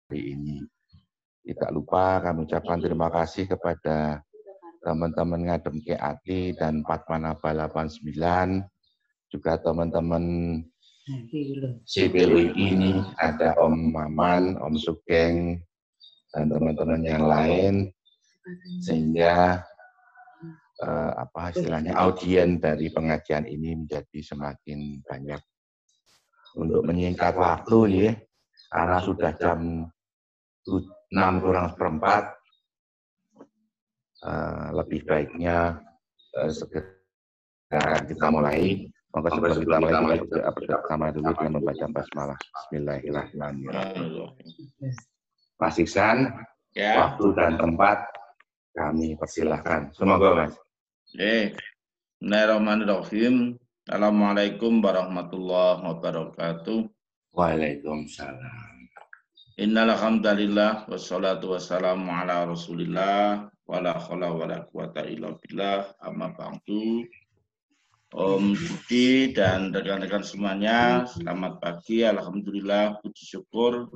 hari ini. Tidak lupa kami ucapkan terima kasih kepada teman-teman Ngadem Ati dan Patmanaba 89, juga teman-teman CPWI ini, ada Om Maman, Om Sugeng, dan teman-teman yang lain, sehingga istilahnya audien dari pengajian ini menjadi semakin banyak. Untuk menyingkat waktu ya, karena sudah jam 6:04, lebih baiknya segera kita mulai. Maka sebelum kita mulai kita bersama dulu dengan membaca basmalah. Bismillahirrahmanirrahim. Mas Iksan, waktu dan tempat kami persilahkan. Semoga Mas. Bismillahirrahmanirrahim. Assalamualaikum warahmatullahi wabarakatuh. Waalaikumsalam. Innal hamdalillah wassalatu wassalamu ala Rasulillah wala haula wala quwata illa billah. Amma ba'du. Om Budi dan rekan-rekan semuanya, selamat pagi. Alhamdulillah, puji syukur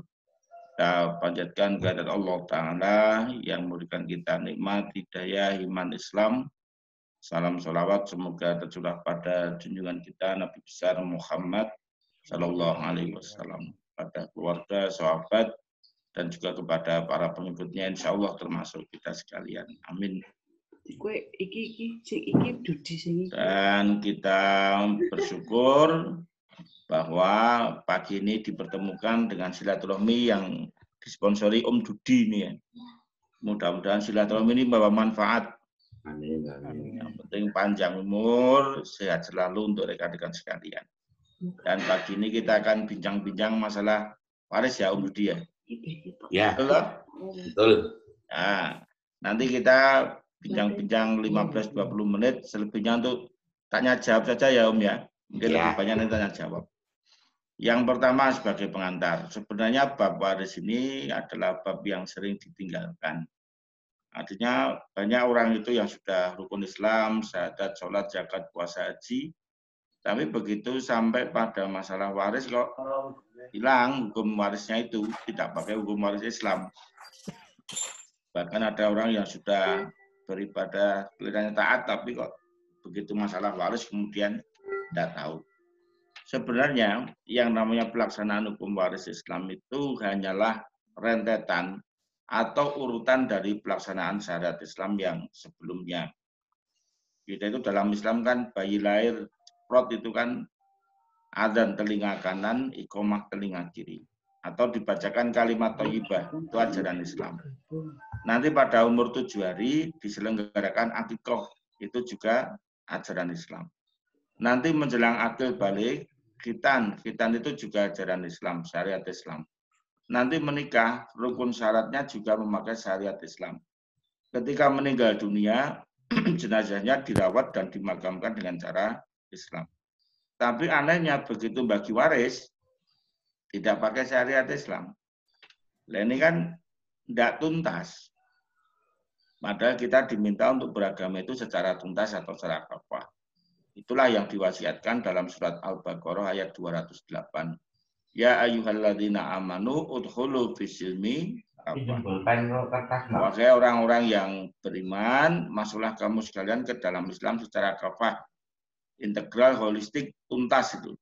kita panjatkan kehadirat Allah Ta'ala yang memberikan kita nikmat hidayah iman Islam. Salam sholawat semoga tercurah pada junjungan kita Nabi besar Muhammad Sallallahu Alaihi Wasallam, pada keluarga, sahabat, dan juga kepada para pengikutnya, insya Allah termasuk kita sekalian. Amin. Dan kita bersyukur bahwa pagi ini dipertemukan dengan silaturahmi yang disponsori Om Dudi ini ya. Mudah-mudahan silaturahmi ini membawa manfaat. Amin, amin. Yang penting panjang umur, sehat selalu untuk rekan-rekan sekalian. Dan pagi ini kita akan bincang-bincang masalah waris ya Om Budi ya. Ya, betul. Nah, nanti kita bincang-bincang 15-20 menit, selebihnya untuk tanya jawab saja ya Om ya. Mungkin lebih banyak nanti tanya jawab. Yang pertama sebagai pengantar, sebenarnya bab waris ini adalah bab yang sering ditinggalkan. Artinya banyak orang itu yang sudah rukun Islam, syahadat, sholat, zakat, puasa, haji. Tapi begitu sampai pada masalah waris kok hilang hukum warisnya itu, tidak pakai hukum waris Islam. Bahkan ada orang yang sudah beribadah, kelihatannya taat, tapi kok begitu masalah waris kemudian tidak tahu. Sebenarnya yang namanya pelaksanaan hukum waris Islam itu hanyalah rentetan atau urutan dari pelaksanaan syariat Islam yang sebelumnya. Kita itu dalam Islam kan bayi lahir prot itu kan adzan telinga kanan, iqomah telinga kiri. Atau dibacakan kalimat thayyibah, itu ajaran Islam. Nanti pada umur 7 hari diselenggarakan akikah, itu juga ajaran Islam. Nanti menjelang akil balik, khitan itu juga ajaran Islam, syariat Islam. Nanti menikah, rukun syaratnya juga memakai syariat Islam. Ketika meninggal dunia, jenazahnya dirawat dan dimakamkan dengan cara Islam. Tapi anehnya begitu bagi waris, tidak pakai syariat Islam. Nah, ini kan tidak tuntas. Padahal kita diminta untuk beragama itu secara tuntas atau secara kafah. Itulah yang diwasiatkan dalam surat Al-Baqarah ayat 208. Ya ayyuhalladzina amanu udkhulu fisilmi wahai orang-orang yang beriman, masuklah kamu sekalian ke dalam Islam secara kafah, integral, holistik, tuntas itu.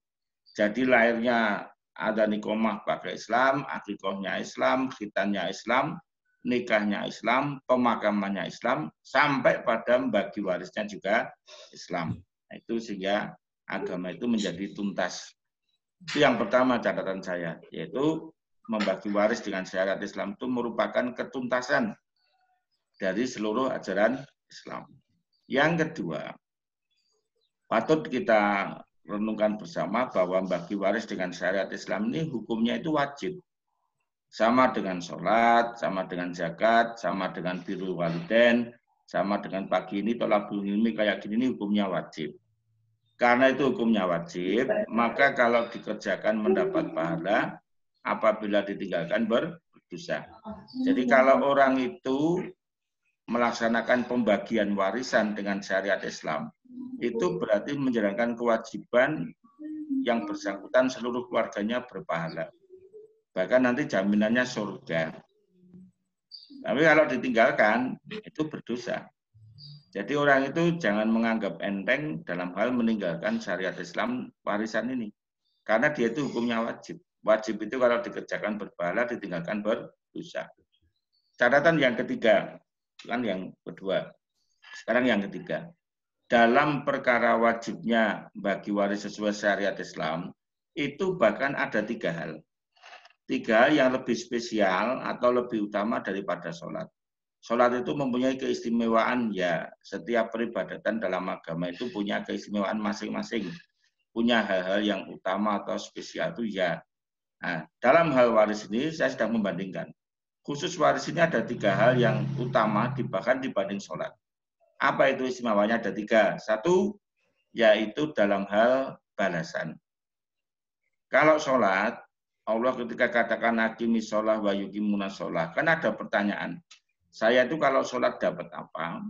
Jadi lahirnya ada nikomah pakai Islam, akikahnya Islam, khitannya Islam, nikahnya Islam, pemakamannya Islam, sampai pada bagi warisnya juga Islam. Nah, itu sehingga agama itu menjadi tuntas. Itu yang pertama catatan saya, yaitu membagi waris dengan syariat Islam itu merupakan ketuntasan dari seluruh ajaran Islam. Yang kedua, patut kita renungkan bersama bahwa membagi waris dengan syariat Islam ini hukumnya itu wajib. Sama dengan sholat, sama dengan zakat, sama dengan birrul walidain, sama dengan pagi ini tolabul ilmi kayak gini ini hukumnya wajib. Karena itu hukumnya wajib, maka kalau dikerjakan mendapat pahala, apabila ditinggalkan berdosa. Jadi kalau orang itu melaksanakan pembagian warisan dengan syariat Islam, itu berarti menjalankan kewajiban yang bersangkutan seluruh keluarganya berpahala. Bahkan nanti jaminannya surga. Tapi kalau ditinggalkan, itu berdosa. Jadi orang itu jangan menganggap enteng dalam hal meninggalkan syariat Islam warisan ini. Karena dia itu hukumnya wajib. Wajib itu kalau dikerjakan berpahala, ditinggalkan berdosa. Catatan yang ketiga, kan yang kedua. Sekarang yang ketiga. Dalam perkara wajibnya bagi waris sesuai syariat Islam, itu bahkan ada 3 hal. 3 hal yang lebih spesial atau lebih utama daripada sholat. Sholat itu mempunyai keistimewaan, ya. Setiap peribadatan dalam agama itu punya keistimewaan masing-masing. Punya hal-hal yang utama atau spesial itu, ya. Nah, dalam hal waris ini saya sedang membandingkan. Khusus waris ini ada 3 hal yang utama bahkan dibanding sholat. Apa itu istimewanya? Ada 3. 1, yaitu dalam hal balasan. Kalau sholat, Allah ketika katakan aqimi sholah wa yuqimuna sholah, kan ada pertanyaan. Saya itu kalau sholat dapat apa?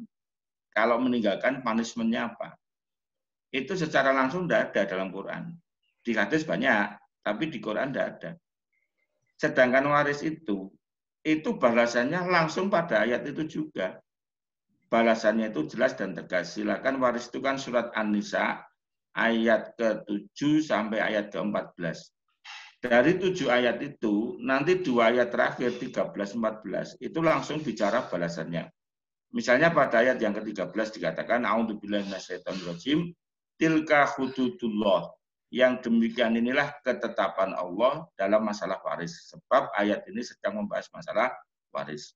Kalau meninggalkan punishment-nya apa? Itu secara langsung tidak ada dalam Quran. Di hadis banyak, tapi di Quran tidak ada. Sedangkan waris itu balasannya langsung pada ayat itu juga. Balasannya itu jelas dan tegas. Silakan waris itu kan surat An-Nisa ayat ke-7 sampai ayat ke-14. Dari 7 ayat itu, nanti 2 ayat terakhir 13-14 itu langsung bicara balasannya. Misalnya pada ayat yang ke-13 dikatakan a'udzubillahi minasyaitonirrajim tilka hududullah. Yang demikian inilah ketetapan Allah dalam masalah waris. Sebab ayat ini sedang membahas masalah waris.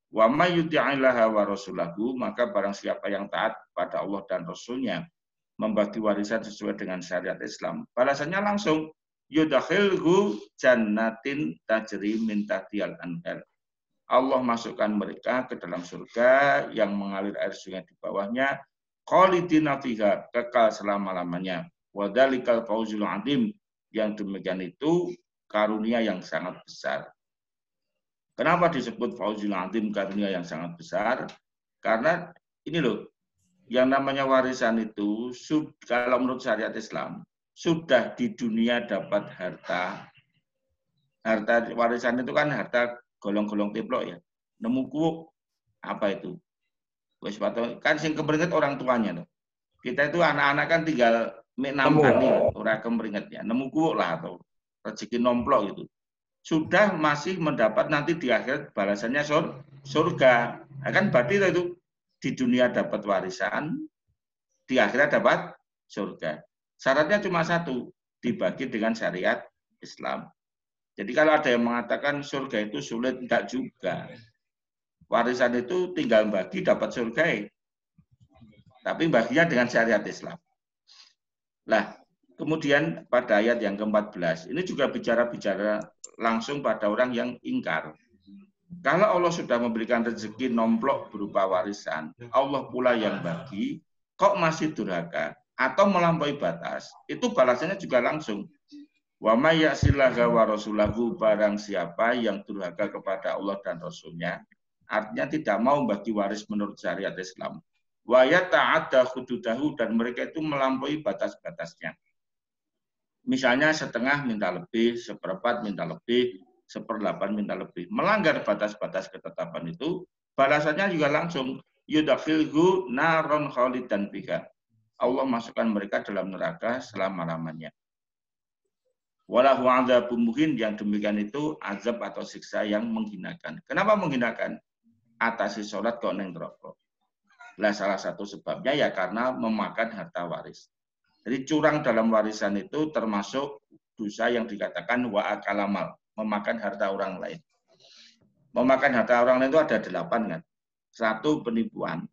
Wa may yuti'illaha wa rasulahu, maka barang siapa yang taat pada Allah dan Rasulnya membagi warisan sesuai dengan syariat Islam, balasannya langsung yudakhilhu jannatin tajri min tahtihal anhar. Allah masukkan mereka ke dalam surga yang mengalir air sungai di bawahnya, khalidina fiha, kekal selama-lamanya. Wa dzalikal fawzul adzim, yang demikian itu karunia yang sangat besar. Kenapa disebut fauzul adzim, karunia yang sangat besar? Karena ini loh, yang namanya warisan itu, kalau menurut syariat Islam, sudah di dunia dapat harta warisan itu kan harta golong-golong teplok ya. Nemu kuuk, apa itu? Kan sing kemeringet orang tuanya loh. Kita itu anak-anak kan tinggal enam kali, orang kemeringetnya. Nemu kuuk lah atau rezeki nomplok gitu. Sudah masih mendapat nanti di akhir balasannya surga. Nah, kan berarti itu di dunia dapat warisan, di akhirat dapat surga. Syaratnya cuma satu, dibagi dengan syariat Islam. Jadi kalau ada yang mengatakan surga itu sulit, enggak juga. Warisan itu tinggal bagi dapat surga. Tapi baginya dengan syariat Islam. Lah, kemudian pada ayat yang ke-14, ini juga bicara langsung pada orang yang ingkar. Kalau Allah sudah memberikan rezeki nomplok berupa warisan, Allah pula yang bagi, kok masih durhaka atau melampaui batas, itu balasannya juga langsung. Wa may ya'sillaha wa rasulahu, barang siapa yang durhaka kepada Allah dan Rasulnya, artinya tidak mau bagi waris menurut syariat Islam. Wa yata'adda hududahu, dan mereka itu melampaui batas-batasnya. Misalnya setengah minta lebih, seperempat minta lebih, 1/8 minta lebih. Melanggar batas-batas ketetapan itu, balasannya juga langsung. Yudakhilhu naron khalidan fiha. Allah masukkan mereka dalam neraka selama-lamanya. Walahu adzabun muhin, yang demikian itu azab atau siksa yang menghinakan. Kenapa menghinakan? Atasi sholat kok neng rokok. Lah salah satu sebabnya ya karena memakan harta waris. Jadi curang dalam warisan itu termasuk dosa yang dikatakan wa akalamal, memakan harta orang lain. Memakan harta orang lain itu ada 8 kan. 1 penipuan,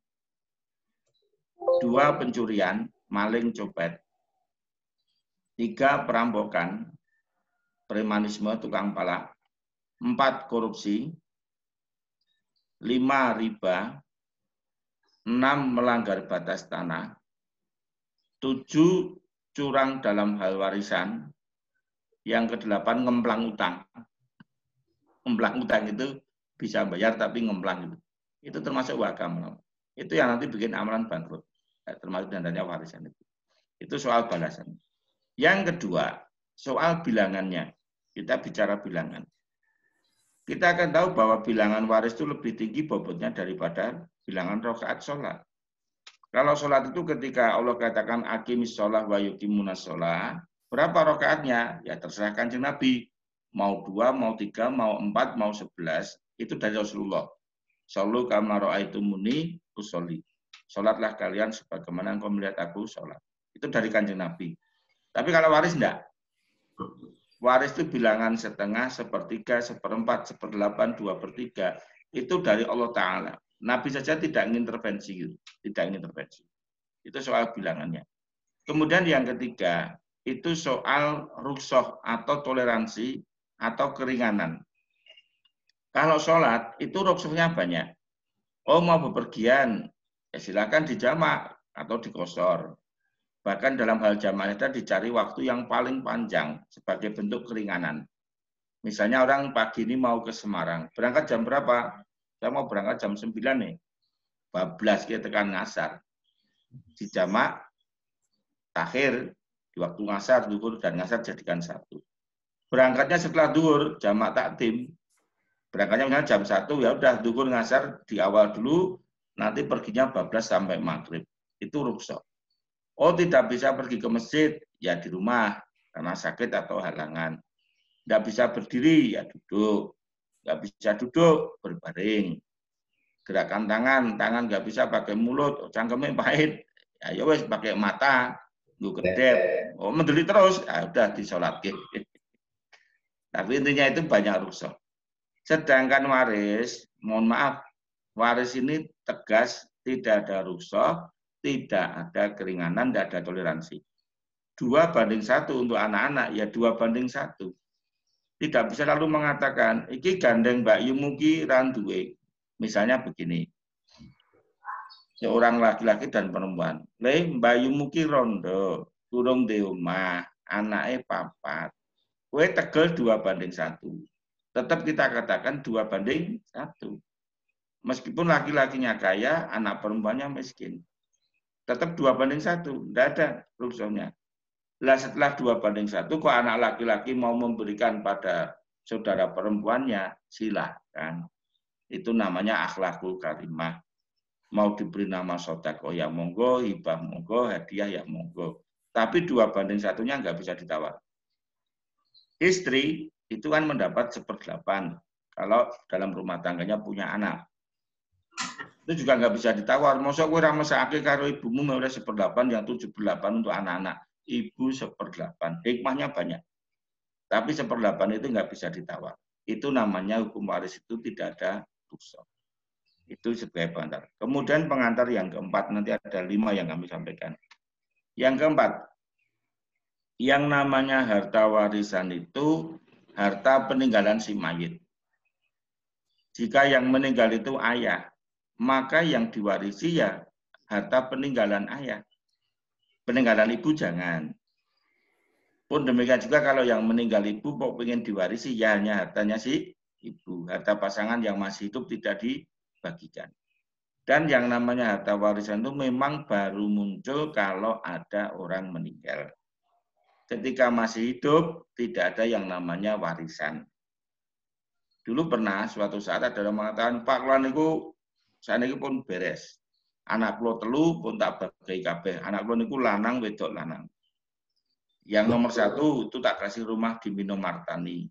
2 pencurian, maling, copet, 3 perampokan, premanisme, tukang palak, 4 korupsi, 5 riba, 6 melanggar batas tanah, 7 curang dalam hal warisan, yang ke-8 ngemplang utang. Ngemplang utang itu bisa bayar tapi ngemplang itu. Itu termasuk wakam. Itu yang nanti bikin amalan bangkrut. Termasuk dandanya warisan itu. Itu soal balasan. Yang kedua, soal bilangannya. Kita bicara bilangan. Kita akan tahu bahwa bilangan waris itu lebih tinggi bobotnya daripada bilangan rakaat sholat. Kalau sholat itu ketika Allah katakan aqimis sholah wa yuqimunas sholah, berapa rakaatnya? Ya terserah Kanjeng Nabi. Mau 2, mau 3, mau 4, mau 11, itu dari Rasulullah. Shallu kama ra'aitumuni usolli. Sholatlah kalian sebagaimana engkau melihat aku sholat. Itu dari Kanjeng Nabi. Tapi kalau waris enggak. Waris itu bilangan setengah, sepertiga, seperempat, seperdelapan, 2/3. Itu dari Allah Ta'ala. Nabi saja tidak ingin intervensi. Tidak ingin intervensi. Itu soal bilangannya. Kemudian yang ketiga, itu soal rukhsah atau toleransi atau keringanan. Kalau sholat, itu rukhsahnya banyak. Oh, mau bepergian, ya silakan dijamak atau dikosor. Bahkan dalam hal jamak itu dicari waktu yang paling panjang sebagai bentuk keringanan. Misalnya orang pagi ini mau ke Semarang, berangkat jam berapa? Saya mau berangkat jam 9 nih. 12 kita tekan ngasar. Dijamak, takhir, di waktu ngasar, duhur, dan ngasar jadikan satu. Berangkatnya setelah duhur, jamak takdim. Berangkatnya misalnya jam 1, ya udah duhur ngasar di awal dulu, nanti perginya 12 sampai maghrib. Itu rukhsah. Oh, tidak bisa pergi ke masjid, ya di rumah, karena sakit atau halangan. Tidak bisa berdiri, ya duduk. Nggak bisa duduk, berbaring. Gerakan tangan nggak bisa pakai mulut, cangkemnya pahit. Ya wes pakai mata, gue kedep. Oh, mendeli terus, ya udah disolatkan. Tapi intinya itu banyak rukhsah. Sedangkan waris, mohon maaf, waris ini tegas, tidak ada rukhsah, tidak ada keringanan, tidak ada toleransi. 2/1 untuk anak-anak, ya 2/1. Tidak bisa lalu mengatakan, iki gandeng Mbak Yumuki randuwe. Misalnya begini, seorang laki-laki dan perempuan, Mbak Yumuki rondo, turung di omah, anaknya papat. Kue tegel 2/1. Tetap kita katakan 2/1. Meskipun laki-lakinya kaya, anak perempuannya miskin. Tetap 2/1. Tidak ada rukhsahnya. Lah setelah 2/1, kok anak laki-laki mau memberikan pada saudara perempuannya, silahkan. Itu namanya akhlakul karimah. Mau diberi nama sedekah ya monggo, hibah monggo, hadiah ya monggo. Tapi 2/1-nya nggak bisa ditawar. Istri itu kan mendapat 1/8 kalau dalam rumah tangganya punya anak. Itu juga nggak bisa ditawar. Masa kowe ora mesake karo ibumu oleh 1/8 yang 7/8 untuk anak-anak. Ibu 1/8. Hikmahnya banyak. Tapi 1/8 itu nggak bisa ditawar. Itu namanya hukum waris itu tidak ada rukhsah. Itu sebagai pengantar. Kemudian pengantar yang keempat, nanti ada 5 yang kami sampaikan. Yang keempat, yang namanya harta warisan itu harta peninggalan si mayit. Jika yang meninggal itu ayah, maka yang diwarisi ya harta peninggalan ayah. Peninggalan ibu jangan. Pun demikian juga kalau yang meninggal ibu kok ingin diwarisi, ya hanya hartanya si ibu. Harta pasangan yang masih hidup tidak dibagikan. Dan yang namanya harta warisan itu memang baru muncul kalau ada orang meninggal. Ketika masih hidup, tidak ada yang namanya warisan. Dulu pernah suatu saat ada orang mengatakan, Pak, kalau niku saya niku pun beres. Anak kula telu pun tak bagi kabeh. Anak kula niku lanang wedok lanang. Yang nomor 1 itu tak kasih rumah di Minomartani.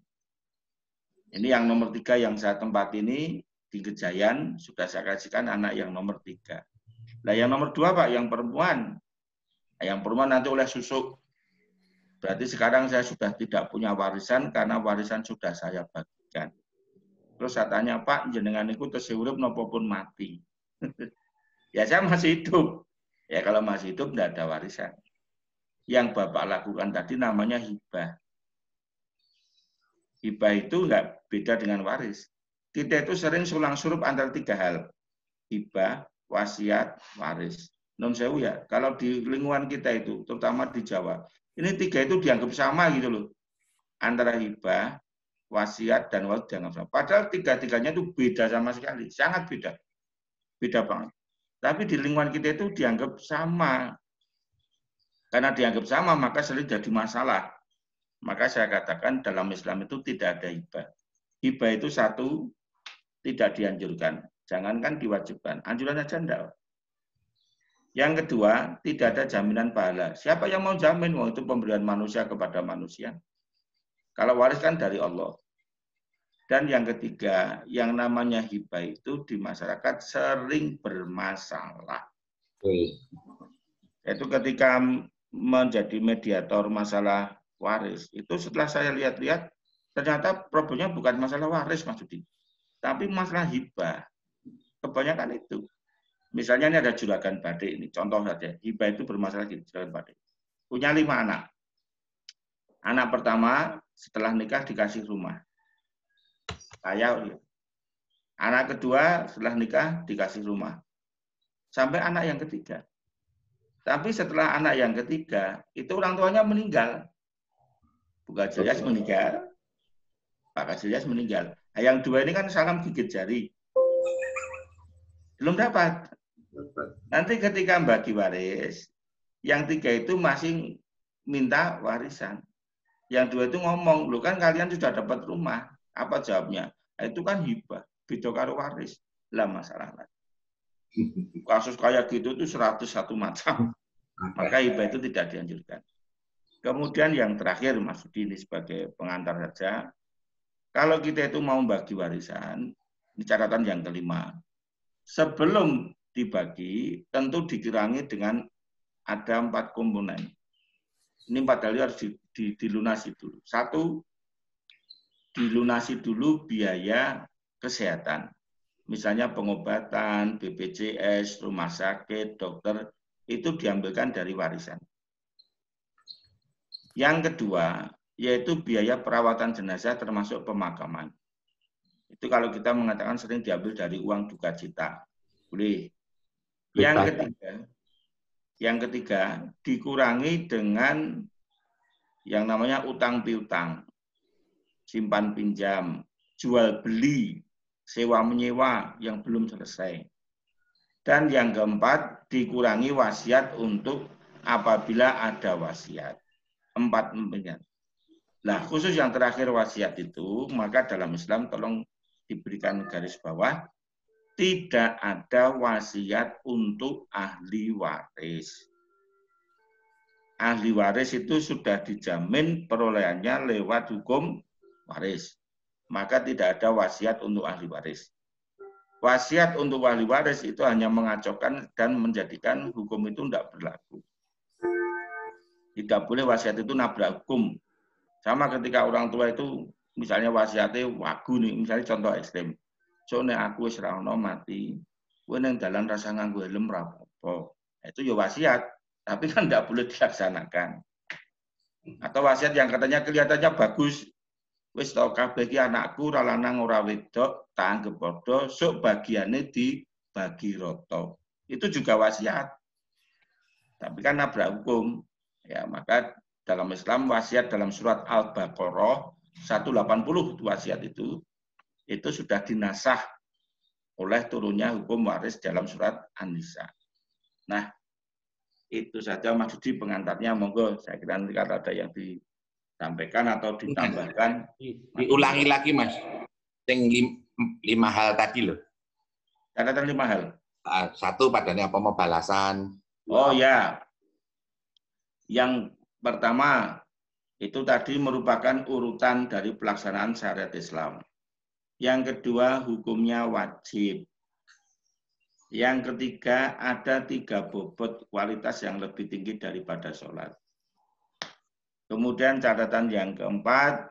Ini yang nomor 3 yang saya tempat ini di Gejayan sudah saya kasihkan anak yang nomor 3. Nah yang nomor 2 Pak, yang perempuan. Yang perempuan nanti oleh susuk. Berarti sekarang saya sudah tidak punya warisan karena warisan sudah saya bagikan. Terus saya tanya, Pak, jenengan itu tesih urip napa pun mati? Ya saya masih hidup. Ya kalau masih hidup tidak ada warisan. Yang Bapak lakukan tadi namanya hibah. Hibah itu nggak beda dengan waris. Kita itu sering sulang surup antara 3 hal. Hibah, wasiat, waris. Non sewu ya, kalau di lingkungan kita itu, terutama di Jawa, ini 3 itu dianggap sama gitu loh. Antara hibah, wasiat, dan waris dianggap sama. Padahal 3-tiganya itu beda sama sekali. Sangat beda. Beda banget. Tapi di lingkungan kita itu dianggap sama. Karena dianggap sama, maka sering jadi masalah. Maka saya katakan dalam Islam itu tidak ada hibah. Hibah itu satu, tidak dianjurkan. Jangankan diwajibkan, anjuran saja enggak. Yang kedua, tidak ada jaminan pahala. Siapa yang mau jamin? Wah, itu pemberian manusia kepada manusia. Kalau waris kan dari Allah. Dan yang ketiga, yang namanya hibah itu di masyarakat sering bermasalah. Itu ketika menjadi mediator masalah waris, itu setelah saya lihat-lihat, ternyata problemnya bukan masalah waris, Mas Budi, tapi masalah hibah. Kebanyakan itu. Misalnya ini ada juragan badik, ini contoh saja. Hibah itu bermasalah di juragan badik. Punya 5 anak. Anak pertama setelah nikah dikasih rumah. Kaya. Anak kedua setelah nikah dikasih rumah. Sampai anak yang ketiga. Tapi setelah anak yang ketiga, itu orang tuanya meninggal. Bukan Jayas meninggal. Pak Kajayas meninggal. Nah, yang dua ini kan salam gigit jari. Belum dapat. Nanti ketika bagi waris, yang 3 itu masih minta warisan. Yang 2 itu ngomong, lu kan kalian sudah dapat rumah. Apa jawabnya? Nah, itu kan hibah. Beda karo waris. Lah masalah. Kasus kayak gitu itu 101 macam. Maka hibah itu tidak dianjurkan. Kemudian yang terakhir, Mas Budi, ini sebagai pengantar saja. Kalau kita itu mau bagi warisan, ini catatan yang kelima. Sebelum dibagi, tentu dikirangi dengan ada 4 komponen. Ini 4 hal harus dilunasi dulu. 1, dilunasi dulu biaya kesehatan. Misalnya pengobatan, BPJS, rumah sakit, dokter, itu diambilkan dari warisan. Yang kedua, yaitu biaya perawatan jenazah termasuk pemakaman. Itu kalau kita mengatakan sering diambil dari uang duka cita. Boleh. Yang ketiga, dikurangi dengan yang namanya utang piutang, simpan pinjam, jual beli, sewa menyewa yang belum selesai. Dan yang keempat, dikurangi wasiat untuk apabila ada wasiat. 4 empat. Nah, khusus yang terakhir wasiat itu, maka dalam Islam tolong diberikan garis bawah, tidak ada wasiat untuk ahli waris. Ahli waris itu sudah dijamin perolehannya lewat hukum waris. Maka tidak ada wasiat untuk ahli waris. Wasiat untuk ahli waris itu hanya mengacaukan dan menjadikan hukum itu tidak berlaku. Tidak boleh wasiat itu nabrak hukum. Sama ketika orang tua itu misalnya wasiatnya wagu nih, misalnya contoh ekstrem. Soalnya aku wis ra ono mati, kowe ning dalan rasa nganggo helm ra apa-apa. Itu ya wasiat, tapi kan tidak boleh dilaksanakan. Atau wasiat yang katanya kelihatannya bagus, wis tau kabeh iki anakku ora lanang ora wedok, tak anggap padha, sok bagiane dibagi rata. Itu juga wasiat. Tapi kan nabrak hukum. Ya, maka dalam Islam wasiat dalam surat Al-Baqarah 180 wasiat itu sudah dinasah oleh turunnya hukum waris dalam surat An-Nisa. Nah, itu saja Mas Budi pengantarnya. Monggo, saya kira nanti kalau ada yang disampaikan atau ditambahkan. Diulangi lagi, Mas. Yang 5 hal tadi loh. Catatan 5 hal. 1 padanya pembalasan. Oh ya. Yang pertama, itu tadi merupakan urutan dari pelaksanaan syariat Islam. Yang kedua, hukumnya wajib. Yang ketiga, ada 3 bobot kualitas yang lebih tinggi daripada sholat. Kemudian catatan yang keempat,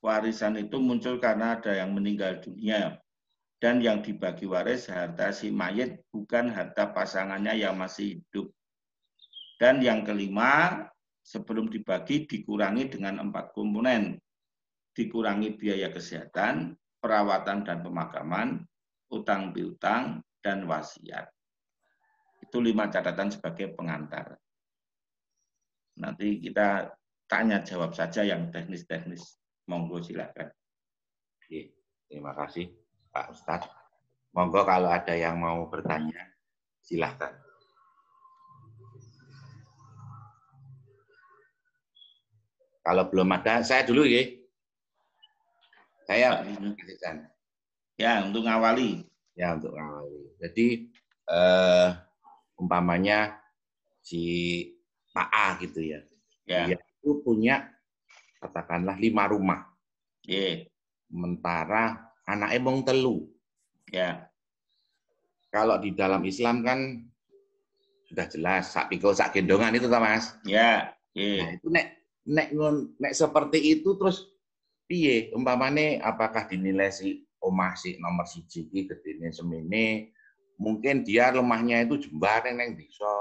warisan itu muncul karena ada yang meninggal dunia. Dan yang dibagi waris harta si mayit, bukan harta pasangannya yang masih hidup. Dan yang kelima, sebelum dibagi dikurangi dengan 4 komponen. Dikurangi biaya kesehatan, perawatan dan pemakaman, utang piutang, dan wasiat. Itu 5 catatan sebagai pengantar. Nanti kita tanya jawab saja yang teknis-teknis. Monggo silakan. Terima kasih Pak Ustadz. Monggo kalau ada yang mau bertanya, silakan. Kalau belum ada, saya dulu ya. Saya ya untuk ngawali. Ya untuk ngawali. Jadi umpamanya si Pak A gitu ya. Dia itu punya katakanlah 5 rumah. Sementara anaknya mung 3. Ya. Kalau di dalam Islam kan sudah jelas sak pikul sak gendongan itu toh Mas. Ya. Nah, itu nek seperti itu terus piye umpamane apakah dinilai si omah si nomor 1 iki gedene semene mungkin dia lemahnya itu jembar neng desa.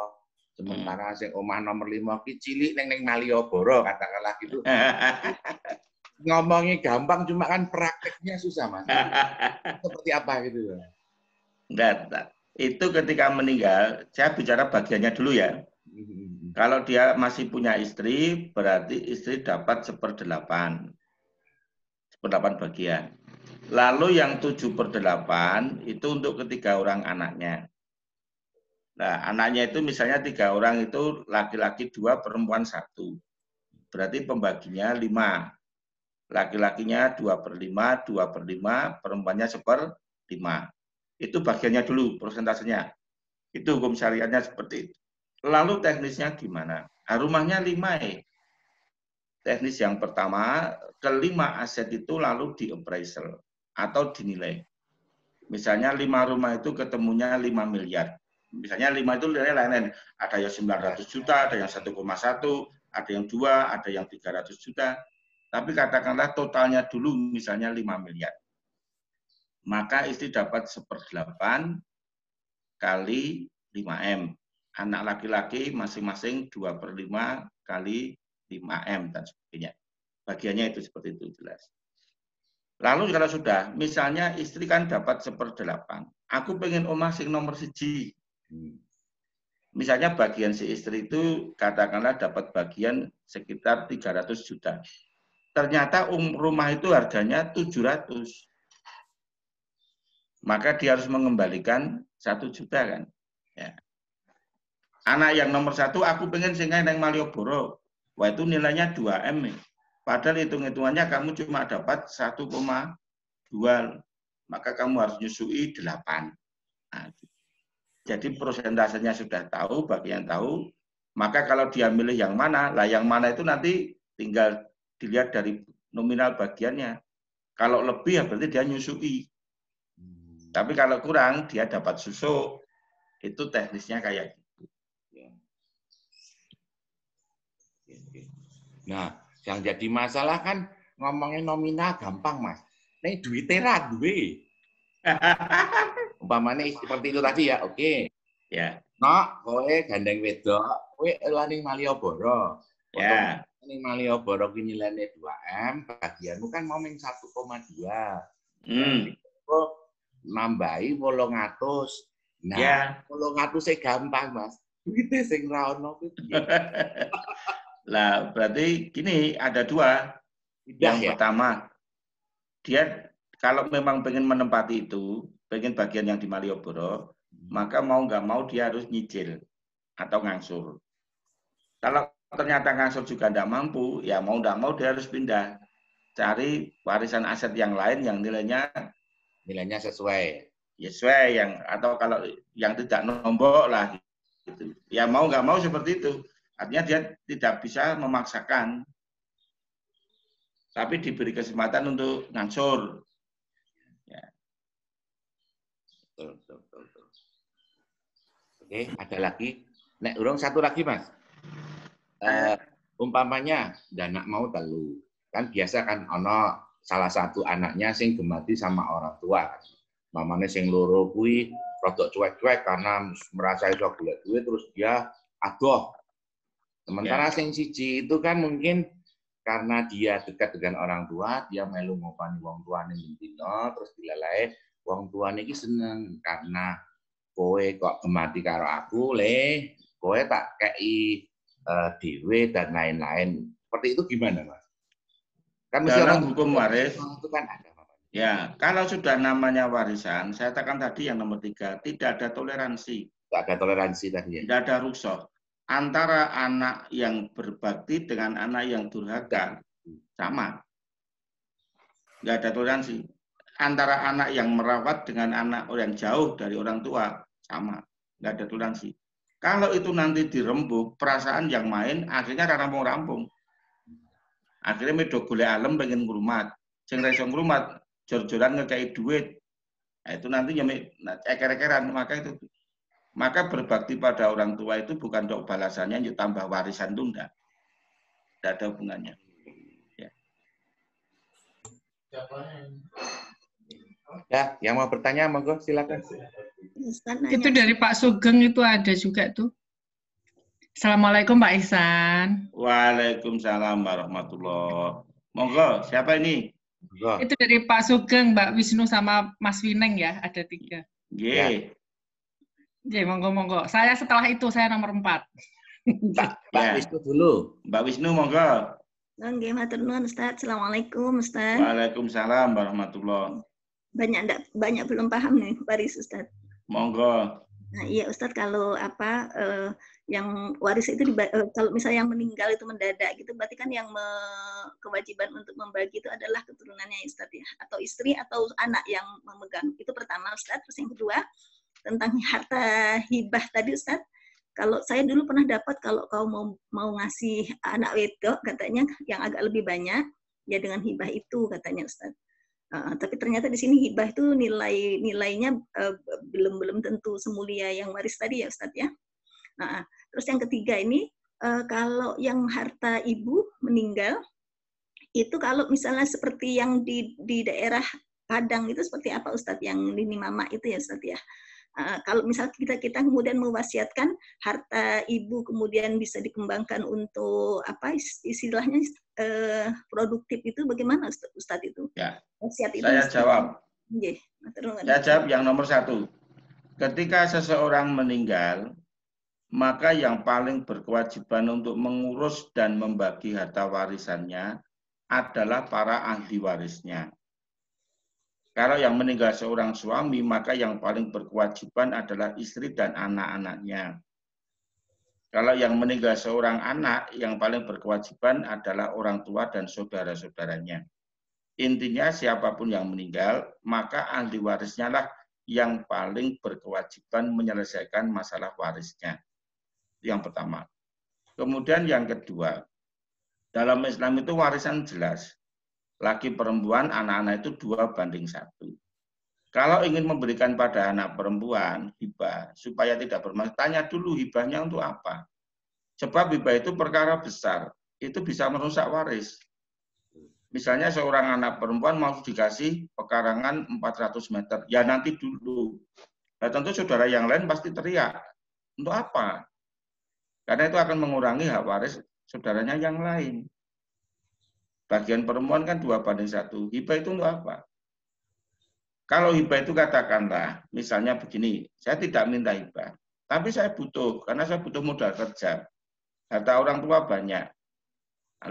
Sementara sing omah nomor 5 ki cilik neng Malioboro katakanlah gitu. Ngomongnya gampang cuma kan prakteknya susah Mas. Seperti apa gitu. Enggak. Itu ketika meninggal, saya bicara bagiannya dulu ya. Kalau dia masih punya istri, berarti istri dapat 1/8. 1/8 bagian. Lalu yang 7/8 itu untuk ketiga orang anaknya. Nah, anaknya itu misalnya 3 orang itu laki-laki 2, perempuan 1. Berarti pembaginya 5. Laki-lakinya 2/5, 2/5, perempuannya 1/5. Itu bagiannya dulu, persentasenya. Itu hukum syariatnya seperti itu. Lalu teknisnya gimana? Nah, rumahnya 5 ya. Teknis yang pertama, kelima aset itu lalu di-appraisal atau dinilai. Misalnya 5 rumah itu ketemunya 5 miliar. Misalnya 5 itu nilai lain-lain. Ada yang 900 juta, ada yang 1,1, ada yang 2, ada yang 300 juta. Tapi katakanlah totalnya dulu misalnya 5 miliar. Maka istri dapat 1/8 kali 5M. Anak laki-laki masing-masing 2/5 kali 5M dan sebagainya. Bagiannya itu seperti itu jelas. Lalu kalau sudah, misalnya istri kan dapat 1/8. Aku pengen omah sing nomor 1. Misalnya bagian si istri itu katakanlah dapat bagian sekitar 300 juta. Ternyata rumah itu harganya 700. Maka dia harus mengembalikan 1 juta kan. Ya. Anak yang nomor 1 aku pengen singgah nang Malioboro. Wah itu nilainya 2M. Padahal hitung-hitungannya kamu cuma dapat 1,2. Maka kamu harus nyusui 8. Nah, jadi prosentasenya sudah tahu, bagian tahu. Maka kalau dia milih yang mana, lah yang mana itu nanti tinggal dilihat dari nominal bagiannya. Kalau lebih ya berarti dia nyusui. Tapi kalau kurang dia dapat susuk. Itu teknisnya kayak gitu. Nah, yang jadi masalah kan ngomongin nominal gampang, Mas. Nih duitnya ra duwe. Umpamanya seperti itu tadi ya, oke. Ya. Nok, kowe gandeng wedok, kowe ning Malioboro. Ya. Ning Malioboro ki nilainya 2M, bagianmu kan mau 1,2. Nambahi 800. Nah, ya. 800 gampang, Mas. Duitnya sing ra ono kuwi. Lah, berarti gini, ada 2. Yang pertama, dia kalau memang pengen menempati itu, pengen bagian yang di Malioboro, maka mau nggak mau dia harus nyicil atau ngangsur. Kalau ternyata ngangsur juga nggak mampu, ya mau nggak mau dia harus pindah. Cari warisan aset yang lain yang nilainya sesuai. Ya sesuai yang atau kalau yang tidak nombok lah gitu. Ya mau nggak mau seperti itu. Artinya dia tidak bisa memaksakan. Tapi diberi kesempatan untuk ngangsur. Ya. Betul. Oke, ada lagi. Nek urung satu lagi, Mas. Umpamanya anak mau telu. Kan biasa kan ono salah satu anaknya sing gemati sama orang tua. Mamane sing loro kuwi rodok cuek-cuek karena merasa iso golek duit terus dia adoh. Sementara sing siji itu kan mungkin karena dia dekat dengan orang tua, dia melu ngopani wong tuane dino terus dilalae wong tuane iki seneng karena kowe kok gemati karo aku le, kowe tak kei dhewe dan lain-lain. Seperti itu gimana, Mas? Kan dalam hukum waris itu kan ada. Ya, kalau sudah namanya warisan, saya katakan tadi yang nomor 3, tidak ada toleransi. Tidak ada toleransi tadi ya? Tidak ada rukhsah. antara anak yang berbakti dengan anak yang durhaka sama. Nggak ada toleransi. Antara anak yang merawat dengan anak yang jauh dari orang tua sama. Nggak ada toleransi. Kalau itu nanti dirembuk, perasaan yang main akhirnya rampung-rampung. Akhirnya medo golek alem pengen ngrumat. Sing ra iso ngrumat, jor-joran ngekei duit. Nah, itu nanti eker-ekeran, maka berbakti pada orang tua itu bukan untuk balasannya untuk tambah warisan itu enggak. Tidak ada hubungannya. Ya. Ya, yang mau bertanya monggo silakan. Itu dari Pak Sugeng itu ada juga tuh. Assalamualaikum Pak Ihsan. Waalaikumsalam warahmatullahi. Monggo, siapa ini? Monggo. Itu dari Pak Sugeng, Mbak Wisnu sama Mas Wineng ya, ada 3. Nggih. Nggih, monggo. Saya setelah itu, saya nomor 4. Mbak Wisnu dulu. Mbak Wisnu monggo. Nggih, matur nuwun Ustaz. Assalamualaikum Ustaz. Waalaikumsalam warahmatullahi. Banyak belum paham nih waris Ustaz. Monggo. Nah, iya Ustadz, kalau yang waris itu kalau misalnya yang meninggal itu mendadak gitu, berarti kan yang kewajiban untuk membagi itu adalah keturunannya Ustadz ya, atau istri atau anak yang memegang. Itu pertama Ustadz. Terus yang kedua tentang harta hibah tadi Ustadz. Kalau saya dulu pernah dapat, kalau kau mau ngasih anak wedok katanya yang agak lebih banyak ya dengan hibah itu katanya Ustadz. Tapi ternyata di sini hibah itu nilainya belum tentu semulia yang waris tadi ya Ustadz ya. Terus yang ketiga ini, kalau yang harta ibu meninggal, itu kalau misalnya seperti yang di daerah Padang itu seperti apa Ustadz, yang Nini Mama itu ya Ustadz ya. Kalau misalnya kita kemudian mewasiatkan harta ibu kemudian bisa dikembangkan untuk apa istilahnya produktif, itu bagaimana Ustadz itu? Ya. Wasiat itu saya jawab. Saya jawab yang nomor 1. Ketika seseorang meninggal, maka yang paling berkewajiban untuk mengurus dan membagi harta warisannya adalah para ahli warisnya. Kalau yang meninggal seorang suami, maka yang paling berkewajiban adalah istri dan anak-anaknya. Kalau yang meninggal seorang anak, yang paling berkewajiban adalah orang tua dan saudara-saudaranya. Intinya siapapun yang meninggal, maka ahli warisnya lah yang paling berkewajiban menyelesaikan masalah warisnya. Yang pertama. Kemudian yang kedua, dalam Islam itu warisan jelas. Laki perempuan, anak-anak itu 2:1. Kalau ingin memberikan pada anak perempuan hibah, supaya tidak bermasalah, tanya dulu hibahnya untuk apa. Sebab hibah itu perkara besar, itu bisa merusak waris. Misalnya seorang anak perempuan mau dikasih pekarangan 400 meter, ya nanti dulu. Nah, tentu saudara yang lain pasti teriak. Untuk apa? Karena itu akan mengurangi hak waris saudaranya yang lain. Bagian perempuan kan 2:1. Hibah itu untuk apa? Kalau hibah itu katakanlah, misalnya begini, saya tidak minta hibah, tapi saya butuh, karena saya butuh modal kerja. Harta orang tua banyak.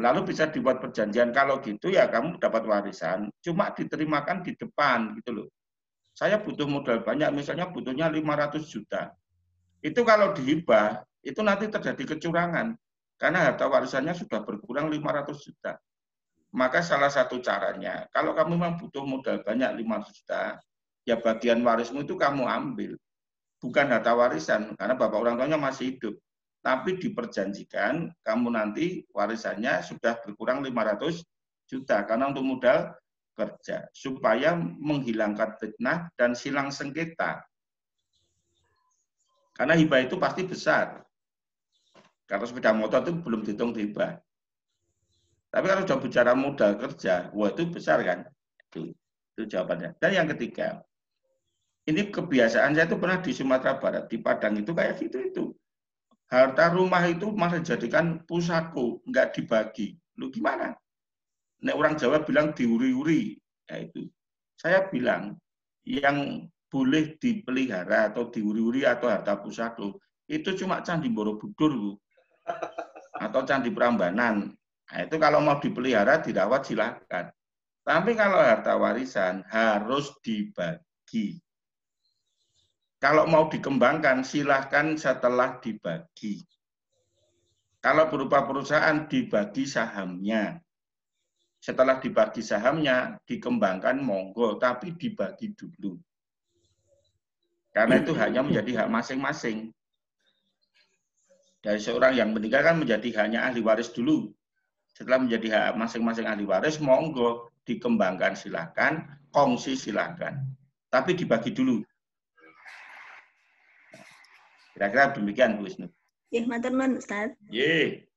Lalu bisa dibuat perjanjian, kalau gitu ya kamu dapat warisan, cuma diterimakan di depan gitu loh. Saya butuh modal banyak, misalnya butuhnya 500 juta. Itu kalau dihibah, itu nanti terjadi kecurangan. Karena harta warisannya sudah berkurang 500 juta. Maka salah satu caranya, kalau kamu memang butuh modal banyak 500 juta, ya bagian warismu itu kamu ambil. Bukan harta warisan, karena bapak orang tuanya masih hidup. Tapi diperjanjikan, kamu nanti warisannya sudah berkurang 500 juta, karena untuk modal kerja. Supaya menghilangkan fitnah dan silang sengketa. Karena hibah itu pasti besar. Kalau sepeda motor itu belum dihitung hibah. Tapi kalau sudah bicara modal kerja, wah itu besar kan? Itu jawabannya. Dan yang ketiga, ini kebiasaan saya itu pernah di Sumatera Barat, di Padang itu kayak gitu itu. Harta rumah itu malah dijadikan pusako, nggak dibagi. Lu gimana? Nek orang Jawa bilang diuri-uri, ya itu. Saya bilang yang boleh dipelihara atau diuri-uri atau harta pusako itu cuma Candi Borobudur atau Candi Prambanan. Nah, itu kalau mau dipelihara, dirawat silakan. Tapi kalau harta warisan harus dibagi. Kalau mau dikembangkan, silahkan setelah dibagi. Kalau berupa perusahaan dibagi sahamnya. Setelah dibagi sahamnya, dikembangkan monggo, tapi dibagi dulu. Karena itu haknya menjadi hak masing-masing. Dari seorang yang meninggal kan menjadi haknya ahli waris dulu. Setelah menjadi hak masing-masing ahli waris, monggo dikembangkan silakan, kongsi silakan. Tapi dibagi dulu. Kira-kira demikian, Bu Wisnu. Ya, matur nuwun, Ustaz. Ye.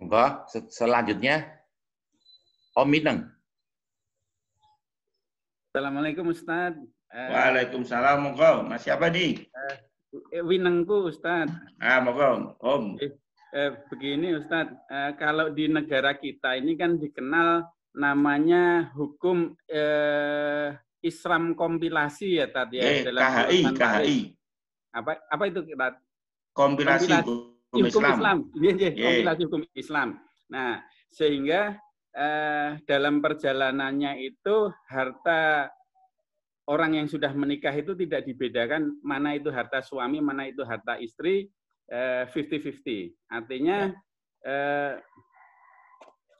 Enggak, selanjutnya Om Mineng. Assalamualaikum Ustaz. Waalaikumsalam, monggo. Mas siapa nih? Winengku Ustaz. Monggo, Om. Begini Ustaz, kalau di negara kita ini kan dikenal namanya hukum Islam kompilasi ya Tat ya. KHI. Apa itu Tat? Kompilasi hukum Islam. Kompilasi hukum Islam. Nah, sehingga dalam perjalanannya itu harta orang yang sudah menikah itu tidak dibedakan mana itu harta suami, mana itu harta istri, 50-50. Artinya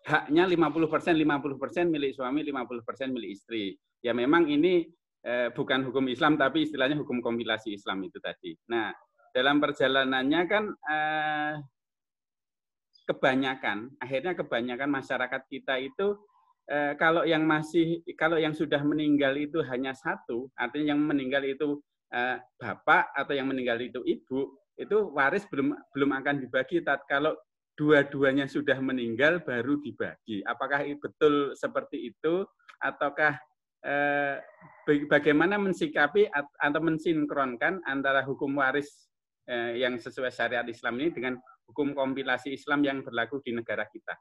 haknya 50% milik suami, 50% milik istri. Ya memang ini bukan hukum Islam, tapi istilahnya hukum kompilasi Islam itu tadi. Nah, dalam perjalanannya kan akhirnya kebanyakan masyarakat kita itu kalau yang sudah meninggal itu hanya satu, artinya yang meninggal itu bapak atau yang meninggal itu ibu, itu waris belum akan dibagi. Kalau dua-duanya sudah meninggal baru dibagi. Apakah betul seperti itu ataukah bagaimana mensikapi atau mensinkronkan antara hukum waris yang sesuai syariat Islam ini dengan hukum kompilasi Islam yang berlaku di negara kita?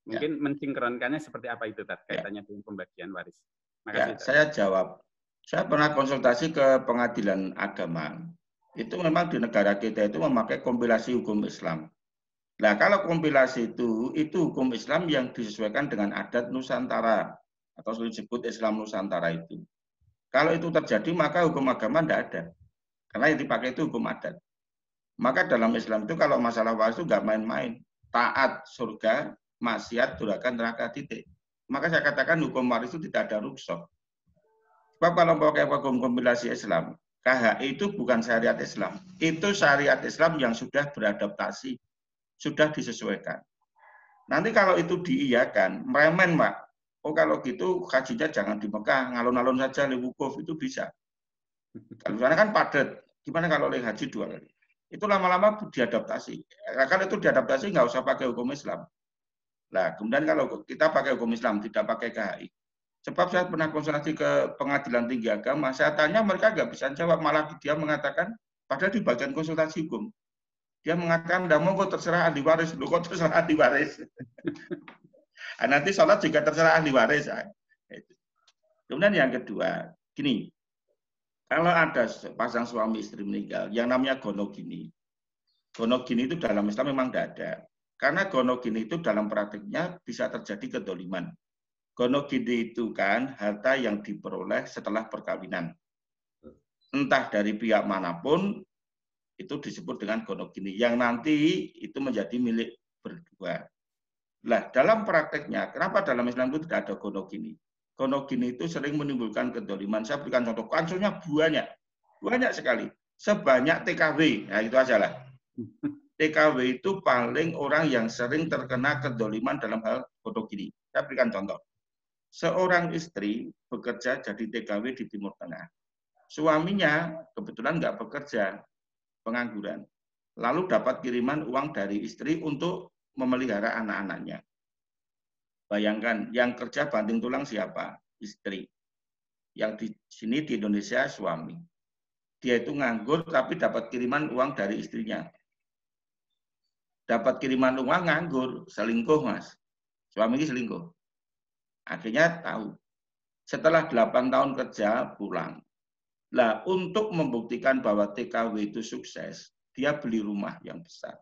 Mungkin mensinkronkannya seperti apa itu, Tat, kaitannya dengan pembagian waris? Makasih, saya jawab. Saya pernah konsultasi ke pengadilan agama. Itu memang di negara kita itu memakai kompilasi hukum Islam. Nah, kalau kompilasi itu hukum Islam yang disesuaikan dengan adat Nusantara atau disebut Islam Nusantara itu. Kalau itu terjadi maka hukum agama tidak ada. Karena yang dipakai itu hukum adat. Maka dalam Islam itu kalau masalah waris itu nggak main-main. Taat surga, maksiat durhaka neraka, titik. Maka saya katakan hukum waris itu tidak ada rukhsah. Sebab kalau pakai hukum kompilasi Islam, KHI itu bukan syariat Islam. Itu syariat Islam yang sudah beradaptasi, sudah disesuaikan. Nanti kalau itu diiyakan, meremen, Pak. Oh kalau gitu hajinya jangan di Mekah, ngalun-alun saja li wukuf itu bisa. Kalau sana kan padat, gimana kalau li haji 2 kali? Itu lama-lama diadaptasi. Kalau itu diadaptasi nggak usah pakai hukum Islam. Nah, kemudian kalau kita pakai hukum Islam, tidak pakai KHI. Sebab saya pernah konsultasi ke pengadilan tinggi agama, saya tanya mereka nggak bisa jawab, malah dia mengatakan, padahal di bagian konsultasi hukum, dia mengatakan, "Nggak mau kok terserah ahli waris." Loh, kok terserah ahli waris? Nanti sholat juga terserah ahli waris. Kemudian yang kedua, gini, kalau ada pasang suami istri meninggal, yang namanya gonogini. Gonogini itu dalam Islam memang tidak ada. Karena gonogini itu dalam praktiknya bisa terjadi kedoliman. Gonogini itu kan harta yang diperoleh setelah perkawinan. Entah dari pihak manapun, itu disebut dengan gonogini. Yang nanti itu menjadi milik berdua. Nah, dalam prakteknya, kenapa dalam Islam itu tidak ada gonogini? Gonogini itu sering menimbulkan kedoliman. Saya berikan contoh, kasusnya banyak sekali. Sebanyak TKW, nah itu aja lah. TKW itu paling orang yang sering terkena kedoliman dalam hal gonogini. Saya berikan contoh. Seorang istri bekerja jadi TKW di Timur Tengah. Suaminya kebetulan nggak bekerja, pengangguran. Lalu dapat kiriman uang dari istri untuk memelihara anak-anaknya. Bayangkan, yang kerja banting tulang siapa? Istri. Yang di sini di Indonesia suami. Dia itu nganggur tapi dapat kiriman uang dari istrinya. Dapat kiriman uang nganggur, selingkuh, Mas. Suami ini selingkuh. Akhirnya tahu. Setelah 8 tahun kerja, pulang. Nah, untuk membuktikan bahwa TKW itu sukses, dia beli rumah yang besar.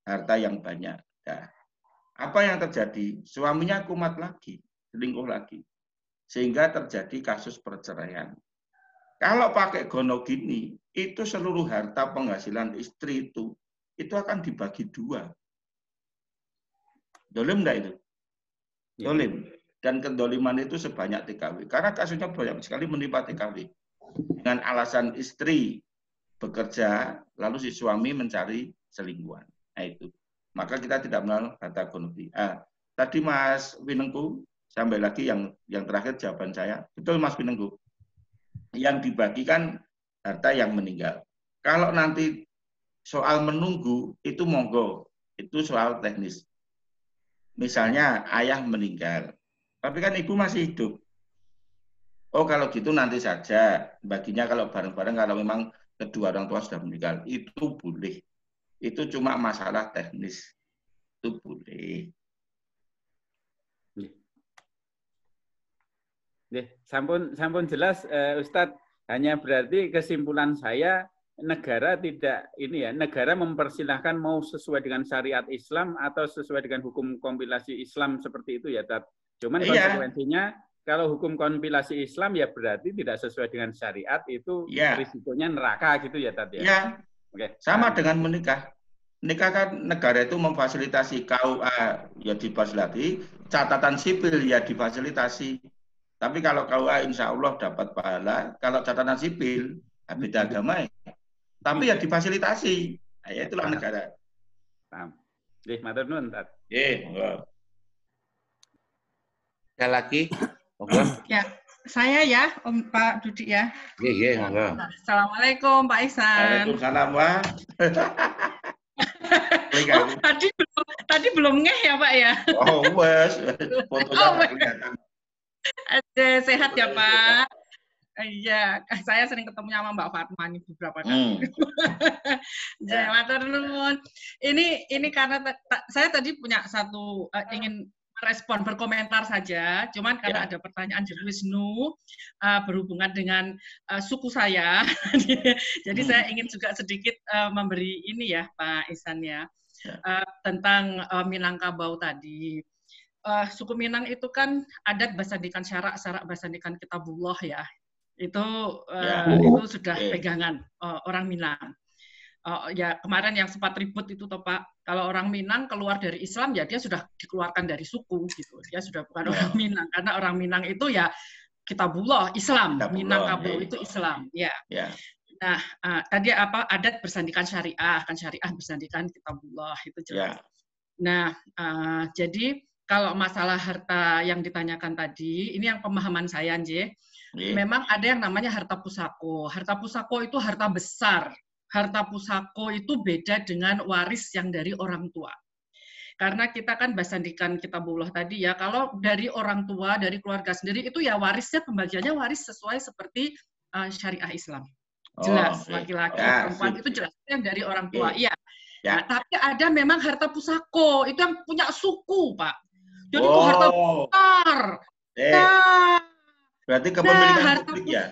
Harta yang banyak. Nah, apa yang terjadi? Suaminya kumat lagi, selingkuh lagi. Sehingga terjadi kasus perceraian. Kalau pakai gonogini, itu seluruh harta penghasilan istri itu itu akan dibagi 2. Dolim enggak itu? Dolim. Dan kedoliman itu sebanyak TKW. Karena kasusnya banyak sekali menimpa TKW. Dengan alasan istri bekerja, lalu si suami mencari selingkuhan. Nah itu. Maka kita tidak mengenal harta gonopi. Tadi Mas Winengku, sampai lagi yang terakhir jawaban saya. Betul Mas Winengku. Yang dibagikan harta yang meninggal. Kalau nanti soal menunggu, itu monggo. Itu soal teknis. Misalnya ayah meninggal, tapi kan ibu masih hidup. Oh kalau gitu nanti saja, baginya kalau bareng-bareng, kalau memang kedua orang tua sudah meninggal, itu boleh. Itu cuma masalah teknis, itu boleh. Sampun jelas Ustadz, hanya berarti kesimpulan saya, negara tidak negara mempersilahkan mau sesuai dengan syariat Islam atau sesuai dengan hukum kompilasi Islam seperti itu ya, Tat. Cuman konsekuensinya kalau hukum kompilasi Islam ya berarti tidak sesuai dengan syariat, itu risikonya neraka gitu ya, Tat ya. Iya. Okay. Sama dengan menikah. Menikah kan negara itu memfasilitasi, KUA ya difasilitasi, catatan sipil ya difasilitasi. Tapi kalau KUA insya Allah dapat pahala, kalau catatan sipil beda agama tapi ya difasilitasi. Nah, ya itulah negara. Paham. Matur nuwun, Tat. Monggo. Sekali lagi, monggo. Ya, saya ya, Om Pak Dudi ya. Iya, monggo. Assalamualaikum Pak Ihsan. Waalaikumsalam, Wah. Tadi belum ngeh ya Pak ya. Oh, wes. Fotonya kelihatan. Sehat ya Pak. Iya, saya sering ketemu sama Mbak Fatma nih beberapa kali. Matur nuwun. Ini karena saya tadi punya satu ingin respon berkomentar saja, cuman karena ada pertanyaan dari Wisnu berhubungan dengan suku saya, jadi saya ingin juga sedikit memberi ini ya Pak Ihsan ya, tentang Minangkabau tadi. Suku Minang itu kan adat basandikan syarak basandikan kitabullah ya. Itu sudah pegangan orang Minang. Ya kemarin yang sempat ribut itu toh Pak, kalau orang Minang keluar dari Islam ya dia sudah dikeluarkan dari suku gitu. Dia sudah bukan orang Minang, karena orang Minang itu ya kitabullah Islam, Minangkabau itu Islam ya. Nah, tadi apa adat bersandikan syariah, kan syariah bersandikan kitabullah itu jelas. Nah, jadi kalau masalah harta yang ditanyakan tadi, ini yang pemahaman saya, Nje. Memang ada yang namanya harta pusako. Harta pusako itu harta besar. Harta pusako itu beda dengan waris yang dari orang tua. Karena kita kan basandikan kitabullah tadi ya, kalau dari orang tua, dari keluarga sendiri, itu ya warisnya, pembagiannya waris sesuai seperti syariah Islam. Jelas, laki-laki, perempuan itu jelas yang dari orang tua. Iya. Nah, tapi ada memang harta pusako, itu yang punya suku, Pak. Jadi itu harta besar. Berarti kepemilikan publik ya?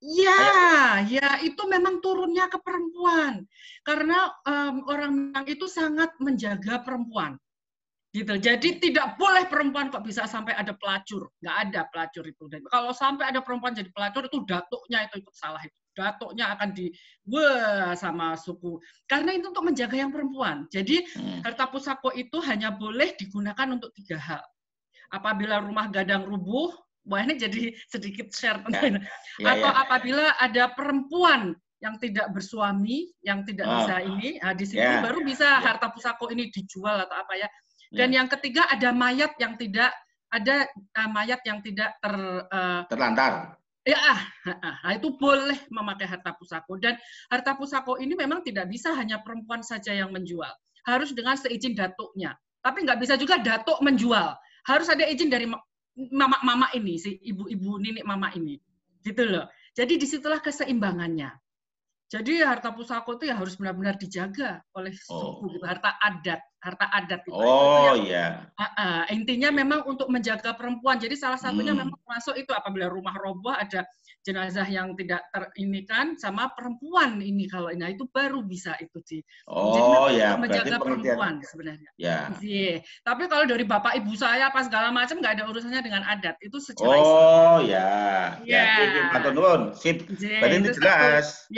Ya, itu memang turunnya ke perempuan. Karena orang Minang itu sangat menjaga perempuan. Gitu. Jadi tidak boleh perempuan kok bisa sampai ada pelacur. Nggak ada pelacur itu. Dan kalau sampai ada perempuan jadi pelacur, itu datuknya itu ikut salah itu. Datuknya akan sama suku. Karena itu untuk menjaga yang perempuan. Jadi harta pusako itu hanya boleh digunakan untuk 3 hal. Apabila rumah gadang rubuh, ini jadi sedikit share tentang atau apabila ada perempuan yang tidak bersuami, yang tidak bisa ini, di situ baru bisa harta pusako ini dijual atau apa ya. Dan yang ketiga ada mayat yang tidak terlantar. Itu boleh memakai harta pusako. Dan harta pusako ini memang tidak bisa hanya perempuan saja yang menjual. Harus dengan seizin datuknya. Tapi nggak bisa juga datuk menjual. Harus ada izin dari mama ini, si ibu-ibu nenek mama ini. Gitu loh. Jadi disitulah keseimbangannya. Jadi harta pusako itu ya harus benar-benar dijaga oleh suku, gitu. Harta adat itu. Intinya memang untuk menjaga perempuan. Jadi salah satunya memang masuk itu apabila rumah roboh ada jenazah yang tidak terinikan sama perempuan ini kalau ini itu baru bisa itu sih. Jadi menjaga perempuan sebenarnya. Tapi kalau dari bapak ibu saya apa segala macam nggak ada urusannya dengan adat itu secara Islam. Sip. Berarti ini jelas.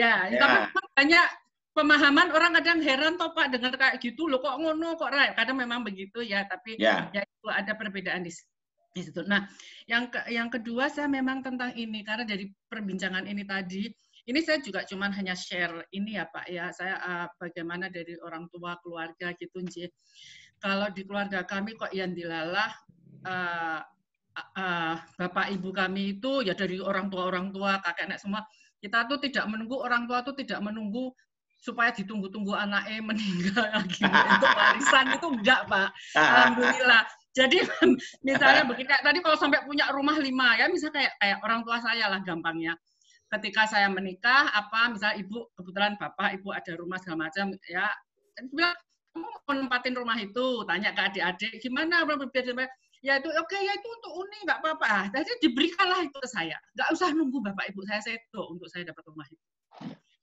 Tapi banyak pemahaman orang kadang heran toh Pak dengar kayak gitu loh, kok ngono kok Rai. Kadang memang begitu ya, tapi ya itu ada perbedaan di situ. Nah, yang kedua saya memang tentang ini karena dari perbincangan ini tadi, ini saya juga cuman hanya share ini ya Pak ya, saya bagaimana dari orang tua keluarga gitu nggih. Kalau di keluarga kami kok yang dilalah bapak ibu kami itu ya dari orang tua kakek nenek semua, kita tuh tidak menunggu, orang tua tuh tidak menunggu supaya ditunggu-tunggu anaknya meninggal lagi untuk warisan, itu enggak Pak. Alhamdulillah. Jadi misalnya begini, tadi kalau sampai punya rumah 5 ya, misalnya kayak orang tua saya lah gampangnya. Ketika saya menikah, misalnya ibu, kebetulan bapak, ibu ada rumah segala macam, ya, bilang, kamu mau nempatin rumah itu, tanya ke adik-adik, gimana, ya itu oke, ya itu untuk Uni, nggak apa-apa. Jadi diberikanlah itu ke saya, nggak usah nunggu bapak ibu saya seto untuk saya dapat rumah itu.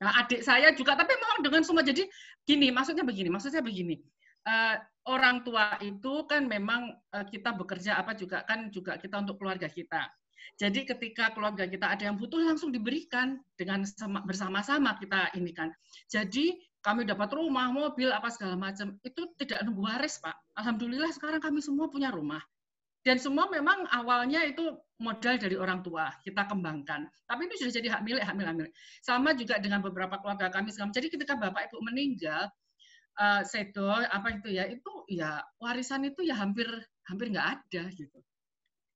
Nah, adik saya juga, tapi memang dengan semua, jadi gini, maksudnya begini, orang tua itu kan memang kita bekerja juga kita untuk keluarga kita. Jadi ketika keluarga kita ada yang butuh langsung diberikan dengan bersama-sama kita ini kan. Jadi kami dapat rumah, mobil, apa segala macam, itu tidak nunggu waris Pak. Alhamdulillah sekarang kami semua punya rumah. Dan semua memang awalnya itu modal dari orang tua, kita kembangkan. Tapi ini sudah jadi hak milik. Sama juga dengan beberapa keluarga kami. Jadi ketika bapak ibu meninggal, sedo itu ya warisan itu ya hampir nggak ada gitu.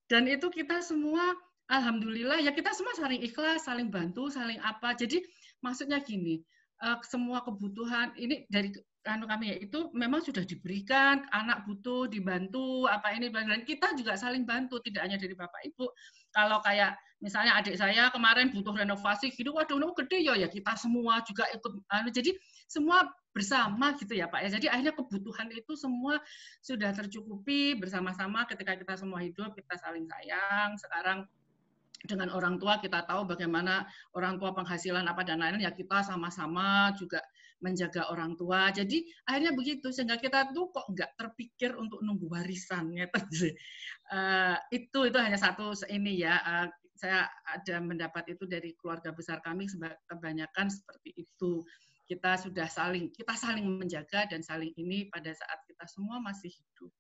Dan itu kita semua alhamdulillah ya kita semua saling ikhlas, saling bantu, saling apa. Jadi maksudnya gini, semua kebutuhan ini dari kami ya itu memang sudah diberikan, anak butuh dibantu dan kita juga saling bantu, tidak hanya dari bapak ibu. Kalau kayak misalnya adik saya kemarin butuh renovasi gitu, waduh gede ya kita semua juga ikut jadi semua bersama gitu ya Pak ya. Jadi akhirnya kebutuhan itu semua sudah tercukupi bersama-sama ketika kita semua hidup, kita saling sayang. Sekarang dengan orang tua kita tahu bagaimana orang tua penghasilan apa dan lain-lain, ya kita sama-sama juga menjaga orang tua. Jadi akhirnya begitu, sehingga kita tuh kok nggak terpikir untuk nunggu warisan. Itu hanya satu ini ya. Saya ada mendapat itu dari keluarga besar kami, kebanyakan seperti itu. Kita saling menjaga dan saling ini pada saat kita semua masih hidup.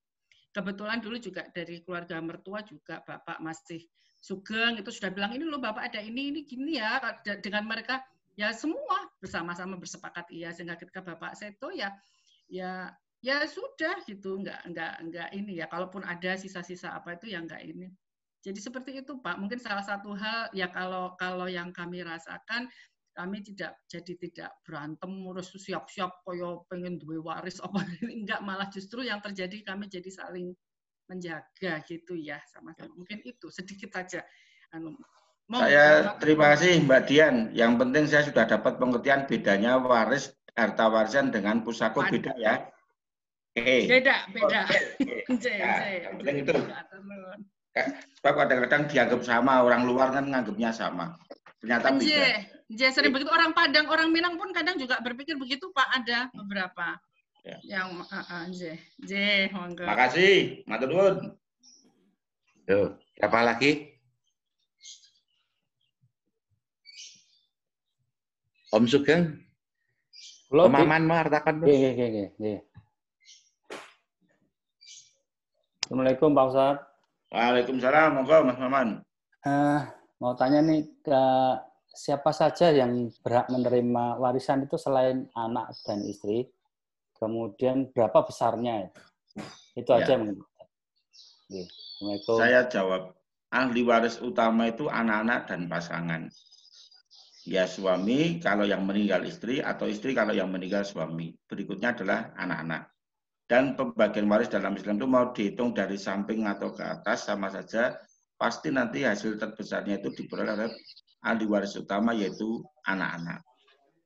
Kebetulan dulu juga dari keluarga mertua juga Bapak masih sugeng, itu sudah bilang, ini loh Bapak ada ini gini ya. Dengan mereka, ya semua bersama-sama bersepakat iya, sehingga ketika Bapak seto ya sudah gitu, enggak ini ya, kalaupun ada sisa-sisa apa itu ya enggak ini. Jadi seperti itu Pak, mungkin salah satu hal ya kalau yang kami rasakan, kami tidak berantem urus siap-siap koyo pengen duwe waris apa enggak, malah justru yang terjadi kami jadi saling menjaga gitu ya sama-sama. Mungkin itu sedikit saja. Saya terima kasih Mbak Dian. Yang penting saya sudah dapat pengertian bedanya harta warisan dengan pusako beda ya. Beda. Yang penting itu. Sebab kadang-kadang dianggap sama, orang luar kan menganggapnya sama. Ternyata beda. Sering begitu, orang Padang, orang Minang pun kadang juga berpikir begitu Pak, ada beberapa. Ya. Yang monggo. Makasih, matur nuwun. Tuh, siapa lagi? Om Sugeng. Pemahaman mengatakan. Nggih. Assalamualaikum Pak Ustadz. Waalaikumsalam, monggo Mas Maman. Mau tanya nih, ke siapa saja yang berhak menerima warisan itu selain anak dan istri? Kemudian berapa besarnya? Itu aja mungkin. Saya jawab, ahli waris utama itu anak-anak dan pasangan. Ya suami kalau yang meninggal istri, atau istri kalau yang meninggal suami. Berikutnya adalah anak-anak. Dan pembagian waris dalam Islam itu mau dihitung dari samping atau ke atas sama saja, pasti nanti hasil terbesarnya itu diperoleh oleh ahli waris utama, yaitu anak-anak.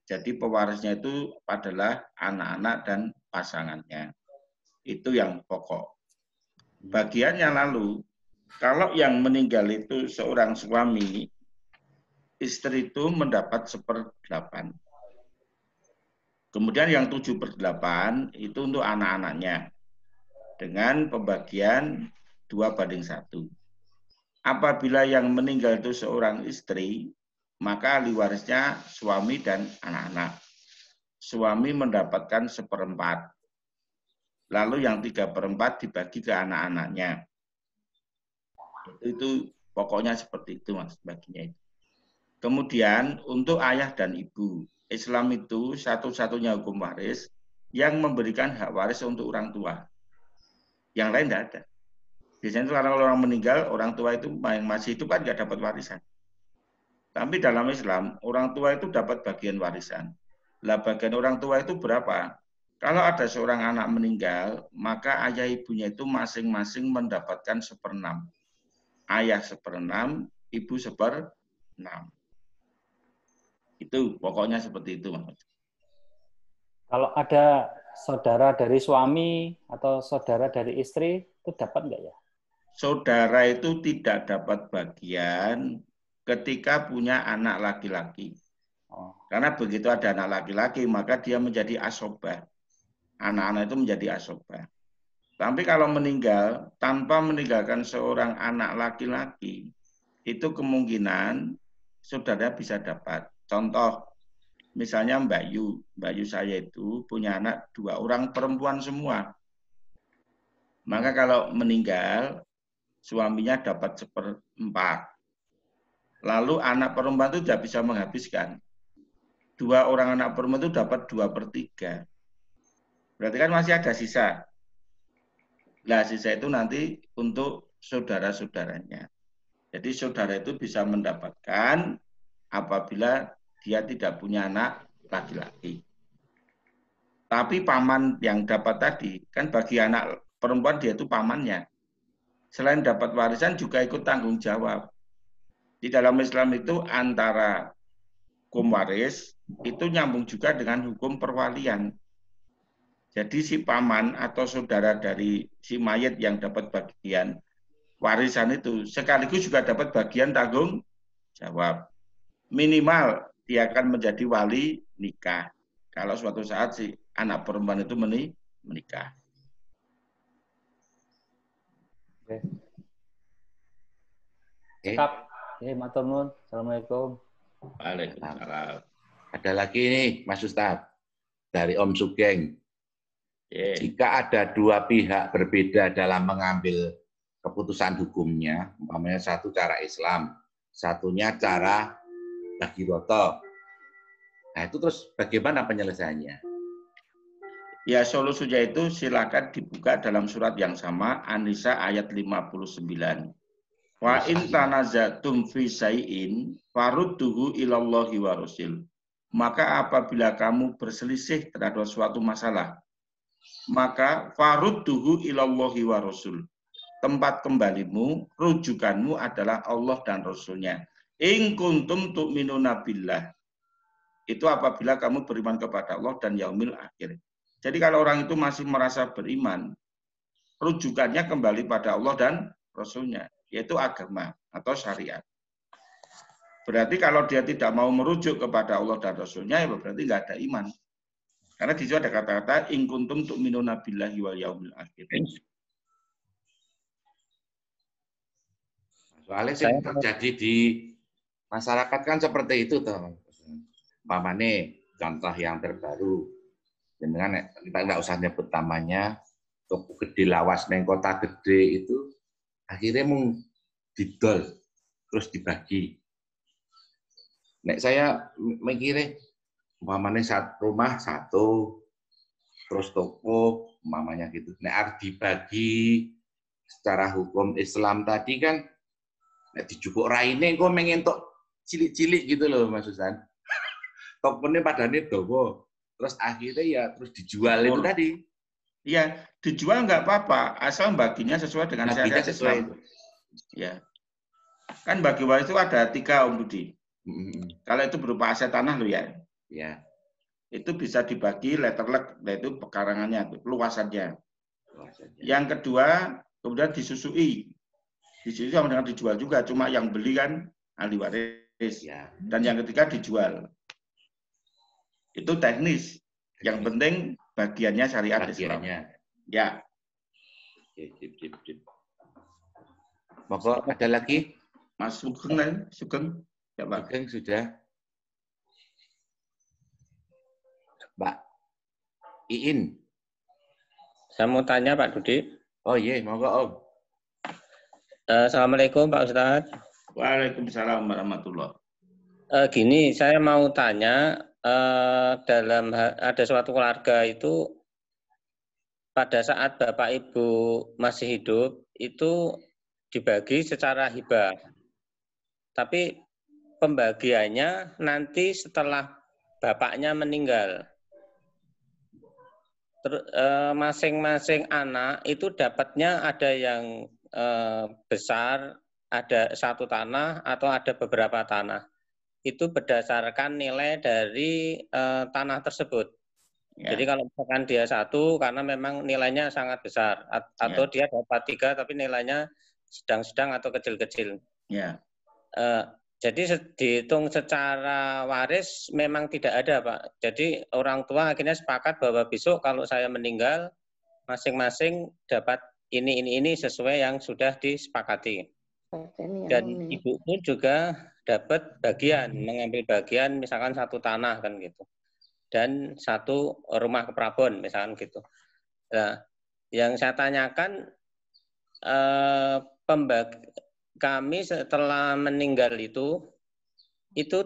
Jadi pewarisnya itu adalah anak-anak dan pasangannya. Itu yang pokok. Bagiannya lalu, kalau yang meninggal itu seorang suami, istri itu mendapat 1/8. Kemudian yang 7/8 itu untuk anak-anaknya. Dengan pembagian 2/1. Apabila yang meninggal itu seorang istri, maka ahli warisnya suami dan anak-anak. suami mendapatkan 1/4. Lalu yang 3/4 dibagi ke anak-anaknya. Itu pokoknya seperti itu Mas baginya. Kemudian untuk ayah dan ibu, Islam itu satu-satunya hukum waris yang memberikan hak waris untuk orang tua. Yang lain tidak ada. Biasanya itu kalau orang meninggal, orang tua itu yang masih hidup kan nggak dapat warisan. Tapi dalam Islam, orang tua itu dapat bagian warisan. Lah bagian orang tua itu berapa? Kalau ada seorang anak meninggal, maka ayah ibunya itu masing-masing mendapatkan 1/6. Ayah 1/6, ibu 1/6. Itu pokoknya seperti itu. Kalau ada saudara dari suami atau saudara dari istri, itu dapat nggak ya? Saudara itu tidak dapat bagian ketika punya anak laki-laki. Karena begitu ada anak laki-laki, maka dia menjadi asobah. Anak-anak itu menjadi asobah. Tapi kalau meninggal, tanpa meninggalkan seorang anak laki-laki, itu kemungkinan saudara bisa dapat. Contoh, misalnya Mbak Yu saya itu punya anak 2 orang perempuan semua. Maka kalau meninggal, suaminya dapat 1/4. Lalu anak perempuan itu tidak bisa menghabiskan. 2 orang anak perempuan itu dapat 2/3. Berarti kan masih ada sisa. Nah, sisa itu nanti untuk saudara-saudaranya. Jadi saudara itu bisa mendapatkan apabila dia tidak punya anak laki-laki. Tapi paman yang dapat tadi, kan bagi anak perempuan dia itu pamannya. Selain dapat warisan juga ikut tanggung jawab. Di dalam Islam itu antara hukum waris itu nyambung juga dengan hukum perwalian. Jadi si paman atau saudara dari si mayit yang dapat bagian warisan itu sekaligus juga dapat bagian tanggung jawab. Minimal dia akan menjadi wali nikah. Kalau suatu saat si anak perempuan itu menikah. Oke. Matur nuwun. Assalamualaikum. Waalaikumsalam. Ada lagi nih, Mas Ustadz, dari Om Sugeng. Jika ada 2 pihak berbeda dalam mengambil keputusan hukumnya, umpamanya satu cara Islam, satunya cara bagi roto. Nah itu terus bagaimana penyelesaiannya? Ya solusinya itu silakan dibuka dalam surat yang sama, An-Nisa ayat 59. Wa in tanazatum fi syai'in farudduhu ilallahi wa rasul. Maka apabila kamu berselisih terhadap suatu masalah, maka farudduhu ilallahi wa rasul. Tempat kembalimu, rujukanmu adalah Allah dan Rasulnya. In kuntum tu'minuna billah. Itu apabila kamu beriman kepada Allah dan yaumil akhir. Jadi kalau orang itu masih merasa beriman, rujukannya kembali pada Allah dan Rasulnya, yaitu agama atau syariat. Berarti kalau dia tidak mau merujuk kepada Allah dan Rasulnya, ya berarti nggak ada iman. Karena di situ ada kata-kata in kuntum tu'minuna billahi wal yaumil akhir. Soalnya yang terjadi di masyarakat kan seperti itu, toh. Mamane contoh yang terbaru, dengan kita nggak usah nyebut namanya, toko gede lawas neng kota gede itu akhirnya mau didol terus dibagi. Nek saya mikirnya, mamane rumah satu, terus toko mamanya gitu. Nek harus dibagi secara hukum Islam tadi kan. Nek dijupuk raine kok mengentok cilik-cilik gitu loh Mas Susan. Tokonya padane dowo. Terus akhirnya ya terus dijual itu tadi. Iya, dijual nggak apa-apa, asal baginya sesuai dengan syariat Islam. Ya. Kan bagi waris itu ada 3 Om Budi. Kalau itu berupa aset tanah loh ya. Ya. Itu bisa dibagi letterlek, yaitu pekarangannya, luasannya. Yang kedua, kemudian disusui. Disusui sama dengan dijual juga, cuma yang beli kan ahli waris. Ya. Dan yang ketiga dijual. Itu teknis. Yang penting bagiannya syariat Islam. Ya. Monggo ada lagi? Mas Sugeng, Sugeng. Ya, Pak. Sugeng sudah. Mbak Iin. Saya mau tanya Pak Dudi. Oh iya, monggo Om. Assalamualaikum Pak Ustadz. Waalaikumsalam warahmatullahi. Gini, saya mau tanya, ada suatu keluarga itu pada saat Bapak Ibu masih hidup itu dibagi secara hibah. Tapi pembagiannya nanti setelah bapaknya meninggal. Masing-masing anak itu dapatnya ada yang besar, ada satu tanah atau ada beberapa tanah. Itu berdasarkan nilai dari tanah tersebut. Ya. Jadi kalau misalkan dia satu karena memang nilainya sangat besar, atau dia dapat 3 tapi nilainya sedang-sedang atau kecil-kecil. Ya. Jadi dihitung secara waris memang tidak ada, Pak. Jadi orang tua akhirnya sepakat bahwa besok kalau saya meninggal, masing-masing dapat ini sesuai yang sudah disepakati. Dan ibu pun juga dapat bagian, mengambil bagian misalkan satu tanah kan gitu. Dan satu rumah keprabon misalkan gitu. Nah, yang saya tanyakan kami setelah meninggal itu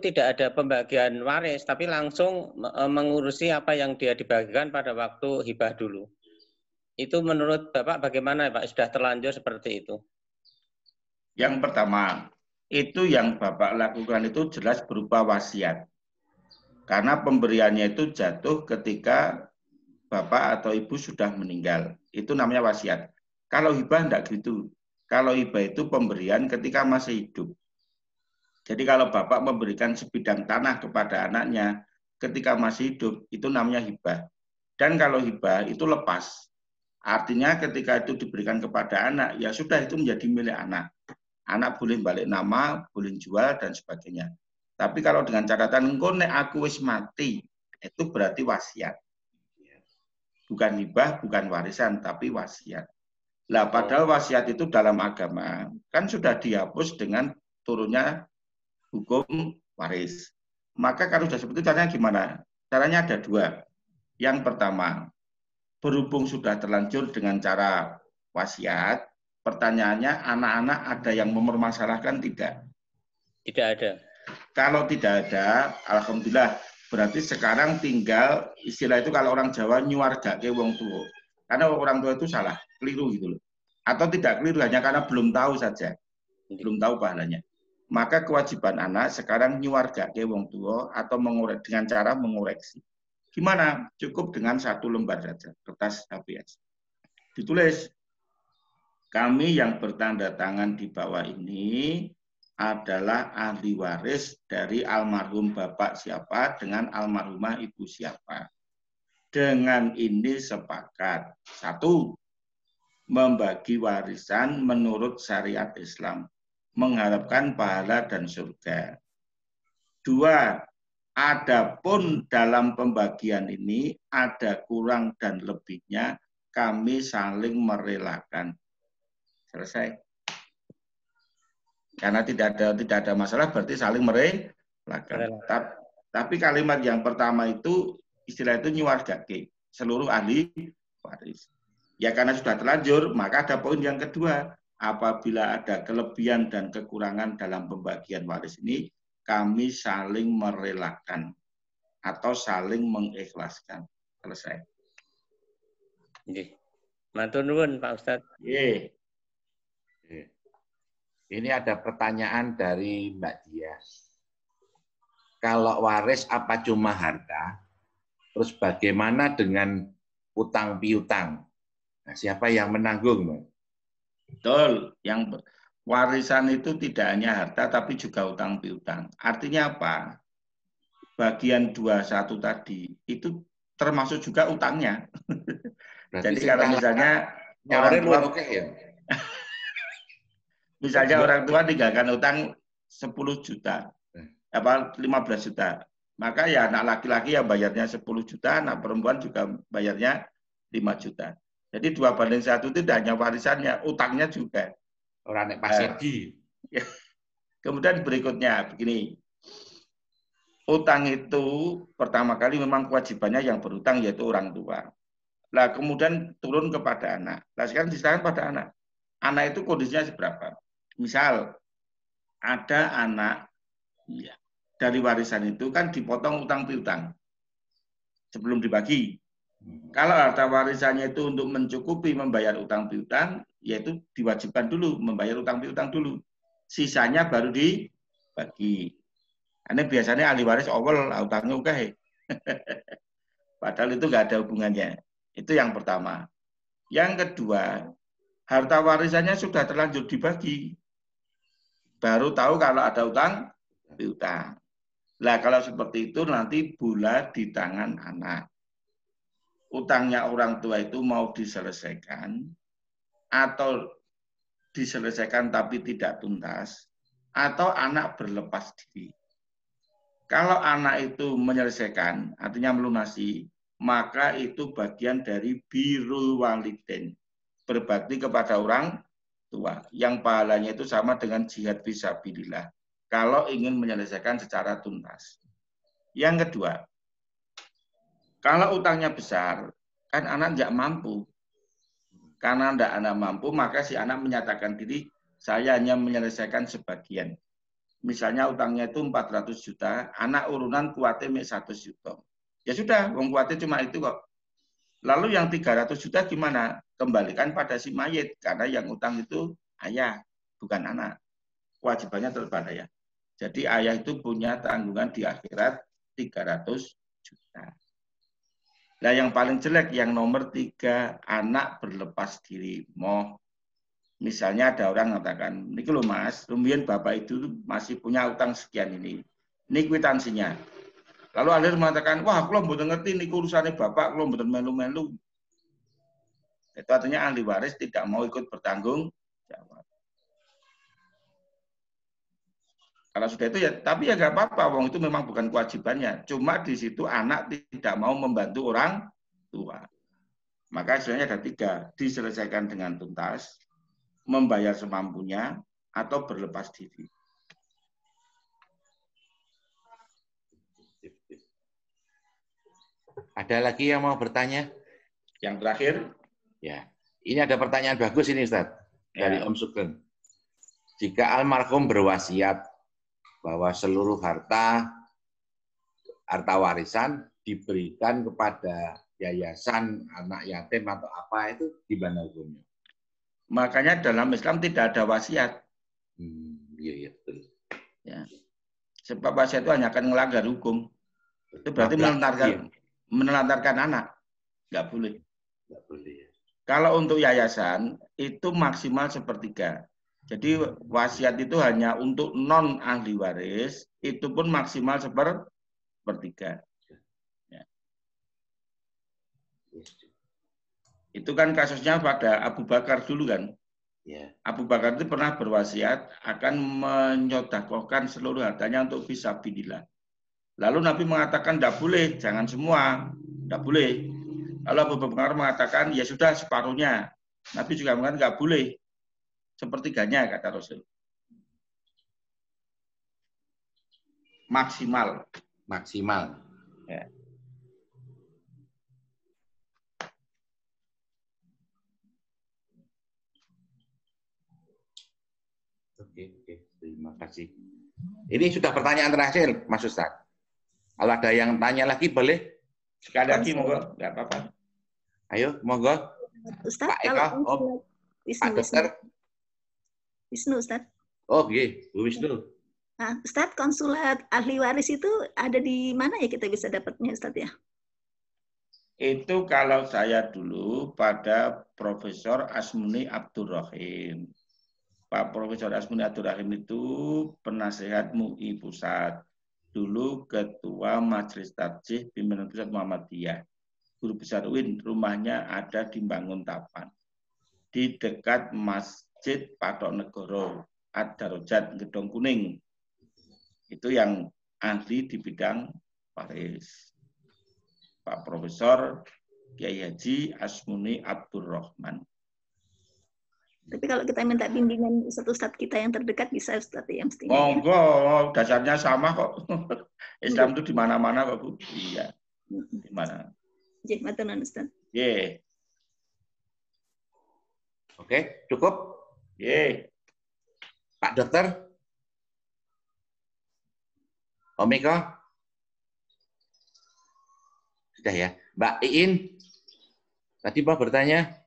tidak ada pembagian waris, tapi langsung mengurusi apa yang dia dibagikan pada waktu hibah dulu. Itu menurut Bapak bagaimana Pak? Sudah terlanjur seperti itu? Yang pertama, itu yang Bapak lakukan itu jelas berupa wasiat. Karena pemberiannya itu jatuh ketika Bapak atau Ibu sudah meninggal. Itu namanya wasiat. Kalau hibah enggak gitu. Kalau hibah itu pemberian ketika masih hidup. Jadi kalau Bapak memberikan sebidang tanah kepada anaknya ketika masih hidup, itu namanya hibah. Dan kalau hibah itu lepas. Artinya ketika itu diberikan kepada anak, ya sudah itu menjadi milik anak. Anak boleh balik nama, boleh jual, dan sebagainya. Tapi kalau dengan catatan, engko nek aku wis mati, itu berarti wasiat. Bukan hibah, bukan warisan, tapi wasiat. Lah padahal wasiat itu dalam agama kan sudah dihapus dengan turunnya hukum waris. Maka kalau sudah seperti itu caranya gimana? Caranya ada 2. Yang pertama, berhubung sudah terlanjur dengan cara wasiat, pertanyaannya anak-anak ada yang mempermasalahkan tidak? Tidak ada. Kalau tidak ada, alhamdulillah, berarti sekarang tinggal istilah itu kalau orang Jawa nyuwargake wong tua. Karena orang tua itu salah, keliru gitu loh. Atau tidak keliru hanya karena belum tahu saja. Belum tahu pahalanya. Maka kewajiban anak sekarang nyuwargake wong tua atau dengan cara mengoreksi. Gimana? Cukup dengan 1 lembar saja, kertas HBS. Ditulis, kami yang bertanda tangan di bawah ini adalah ahli waris dari almarhum bapak siapa dengan almarhumah ibu siapa. Dengan ini sepakat. 1, membagi warisan menurut syariat Islam, mengharapkan pahala dan surga. 2, adapun dalam pembagian ini ada kurang dan lebihnya, kami saling merelakan. Selesai. Karena tidak ada masalah, berarti saling merelakan. Tapi kalimat yang pertama itu istilah itu nyuwargake seluruh ahli waris. Ya karena sudah terlanjur, maka ada poin yang kedua. Apabila ada kelebihan dan kekurangan dalam pembagian waris ini, kami saling merelakan atau saling mengikhlaskan. Selesai. Matur nuwun Pak Ustadz. Ini ada pertanyaan dari Mbak Dia. Kalau waris apa cuma harta? Terus bagaimana dengan utang piutang? Nah, siapa yang menanggung? Betul. Yang warisan itu tidak hanya harta, tapi juga utang piutang. Artinya apa? Bagian 21 tadi, itu termasuk juga utangnya. Jadi kalau misalnya orang tua, misalnya orang tua tinggalkan utang 10 juta, 15 juta. Maka ya anak laki-laki yang bayarnya 10 juta, anak perempuan juga bayarnya 5 juta. Jadi 2/1 itu tidak hanya warisannya, utangnya juga. Orang nek pasedi. Kemudian berikutnya begini. utang itu pertama kali memang kewajibannya yang berutang yaitu orang tua. Nah, kemudian turun kepada anak. Nah, sekarang diserahkan pada anak. Anak itu kondisinya seberapa? Misal ada anak ya, dari warisan itu kan dipotong utang piutang sebelum dibagi. Kalau harta warisannya itu untuk mencukupi membayar utang piutang, yaitu diwajibkan dulu membayar utang piutang dulu. Sisanya baru dibagi. Ini biasanya ahli waris awal utangnya oke. Padahal itu nggak ada hubungannya. Itu yang pertama. Yang kedua, harta warisannya sudah terlanjur dibagi. Baru tahu kalau ada utang piutang. Nah, kalau seperti itu nanti bulat di tangan anak. Utangnya orang tua itu mau diselesaikan atau diselesaikan tapi tidak tuntas, atau anak berlepas diri. Kalau anak itu menyelesaikan, artinya melunasi, maka itu bagian dari birrul walidain, berbakti kepada orang tua, yang pahalanya itu sama dengan jihad fisabilillah, kalau ingin menyelesaikan secara tuntas. Yang kedua, kalau utangnya besar, kan anak tidak mampu. Karena tidak anak mampu, maka si anak menyatakan diri, saya hanya menyelesaikan sebagian. Misalnya utangnya itu 400 juta, anak urunan kuatnya 100 juta. Ya sudah, uang kuatnya cuma itu kok. Lalu yang 300 juta gimana? Kembalikan pada si mayit, karena yang utang itu ayah, bukan anak. Kewajibannya tetap pada ayah. Jadi ayah itu punya tanggungan di akhirat 300 juta. Nah, yang paling jelek, yang nomor 3, anak berlepas diri. Misalnya ada orang mengatakan, ini loh mas, kemudian bapak itu masih punya utang sekian ini kwitansinya. Lalu akhirnya mengatakan, wah, aku belum ngerti ini urusannya bapak, aku belum melu-melu. Itu artinya ahli waris tidak mau ikut bertanggung jawab. Kalau sudah itu ya, tapi ya nggak apa-apa, wong itu memang bukan kewajibannya. Cuma di situ anak tidak mau membantu orang tua. Maka sebenarnya ada 3, diselesaikan dengan tuntas, membayar semampunya, atau berlepas diri. Ada lagi yang mau bertanya? Yang terakhir? Ya, ini ada pertanyaan bagus ini Ustaz, dari Om Sugeng. Jika almarhum berwasiat bahwa seluruh harta warisan diberikan kepada yayasan anak yatim atau apa, itu gimana hukumnya? Makanya dalam Islam tidak ada wasiat. Iya, betul. Ya. Sebab wasiat itu hanya akan melanggar hukum. Itu berarti menelantarkan anak. Nggak boleh. Nggak boleh. Ya. Kalau untuk yayasan, itu maksimal 1/3. Jadi wasiat itu hanya untuk non ahli waris, itu pun maksimal 1/3. Ya. Itu kan kasusnya pada Abu Bakar dulu kan. Yeah. Abu Bakar itu pernah berwasiat akan menyodakohkan seluruh hartanya untuk fisabilillah. Lalu Nabi mengatakan tidak boleh, jangan semua, tidak boleh. Lalu Abu Bakar mengatakan ya sudah separuhnya. Nabi juga mengatakan nggak boleh, 1/3 kata Rasul. Maksimal. Ya. Oke, terima kasih. Ini sudah pertanyaan terakhir, Mas Ustaz. Kalau ada yang tanya lagi, boleh? Sekali lagi, monggo. Nggak apa-apa. Ayo, monggo. Ustaz, Pak Eka, Pak Dokter. Wisnu, Ustaz. Oh, iya, Bu Wisnu. Nah, Ustaz, konsulat ahli waris itu ada di mana ya kita bisa dapatnya, Ustaz ya? Itu kalau saya dulu pada Profesor Asmuni Abdurrahim. Pak Profesor Asmuni Abdurrahim itu penasehat MUI Pusat. Dulu Ketua Majelis Tarjih Pimpinan Pusat Muhammadiyah. Guru besar UIN, rumahnya ada di Banguntapan. Di dekat Masjid Patok Negoro, Ad-Darajat, Gedong Kuning. Itu yang ahli di bidang waris. Pak Profesor Kiai Haji Asmuni Abdurrahman. Tapi kalau kita minta bimbingan Ustadz kita yang terdekat bisa Ustadz ya mestinya. Monggo, dasarnya sama kok. Islam itu di mana-mana kok, Bu. Iya. Di mana? Jadi matur nuwun Ustadz. Nggih. Oke, cukup? Nggih. Pak Dokter? Om Eko? Sudah ya. Mbak Iin? Tadi mau bertanya?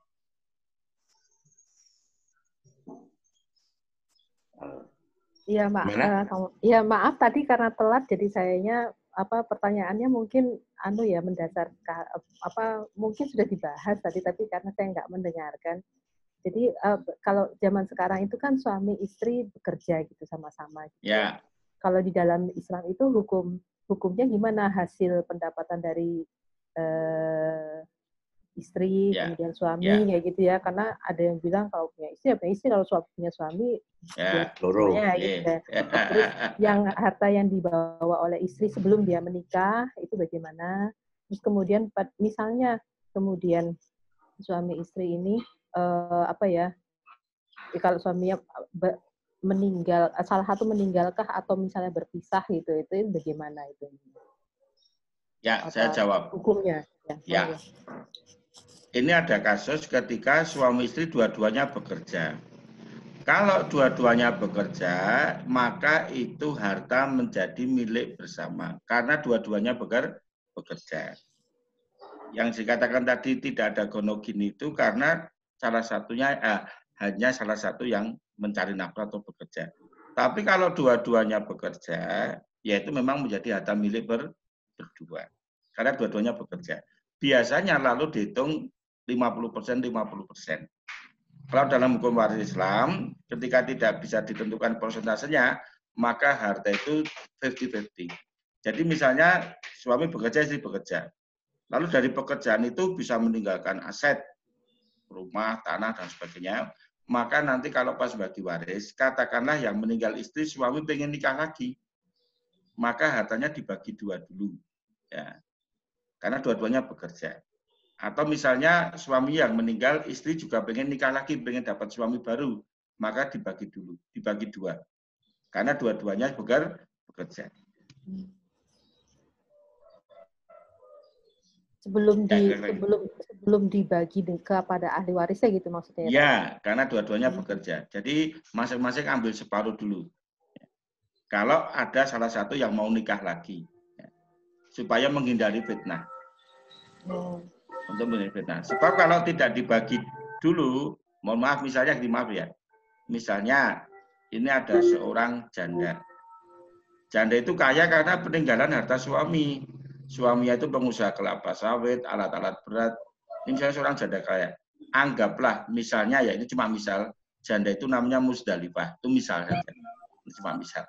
Iya, ya maaf tadi karena telat jadi sayanya pertanyaannya mungkin mendasar mungkin sudah dibahas tadi tapi karena saya nggak mendengarkan. Jadi kalau zaman sekarang itu kan suami istri bekerja gitu sama-sama. Gitu. Ya. Kalau di dalam Islam itu hukumnya gimana hasil pendapatan dari istri, kemudian suami, kayak gitu ya. Karena ada yang bilang kalau punya istri, ya punya istri. Kalau punya suami, ya, gitu. Terus yang harta yang dibawa oleh istri sebelum dia menikah, itu bagaimana? Terus kemudian, misalnya, kemudian suami istri ini, kalau suaminya meninggal, salah satu meninggalkah atau misalnya berpisah gitu, itu bagaimana itu? Ya, saya jawab. Hukumnya. Ya. Ini ada kasus ketika suami istri dua-duanya bekerja. Kalau dua-duanya bekerja, maka itu harta menjadi milik bersama. Karena dua-duanya bekerja. Yang dikatakan tadi tidak ada gonogin itu karena salah satunya hanya salah satu yang mencari nafkah atau bekerja. Tapi kalau dua-duanya bekerja, ya itu memang menjadi harta milik berdua. Karena dua-duanya bekerja. Biasanya lalu dihitung 50%. Kalau dalam hukum waris Islam, ketika tidak bisa ditentukan persentasenya, maka harta itu 50-50. Jadi misalnya suami bekerja, istri bekerja. Lalu dari pekerjaan itu bisa meninggalkan aset, rumah, tanah, dan sebagainya. Maka nanti kalau pas bagi waris, katakanlah yang meninggal istri, suami pengen nikah lagi. Maka hartanya dibagi dua dulu. Ya. Karena dua-duanya bekerja. Atau misalnya suami yang meninggal, istri juga pengen nikah lagi, pengen dapat suami baru, maka dibagi dulu, dibagi dua. Karena dua-duanya bekerja. Sebelum dibagi kepada ahli warisnya gitu maksudnya? Ya, karena dua-duanya bekerja. Jadi masing-masing ambil separuh dulu. Kalau ada salah satu yang mau nikah lagi, supaya menghindari fitnah. Untuk menghindari fitnah. Sebab kalau tidak dibagi dulu, mohon maaf misalnya, misalnya ini ada seorang janda. Janda itu kaya karena peninggalan harta suami. Suaminya itu pengusaha kelapa sawit, alat-alat berat. Ini misalnya seorang janda kaya. Anggaplah misalnya, ya ini cuma misal, janda itu namanya Musdalifah. Itu misal saja. Ini cuma misal.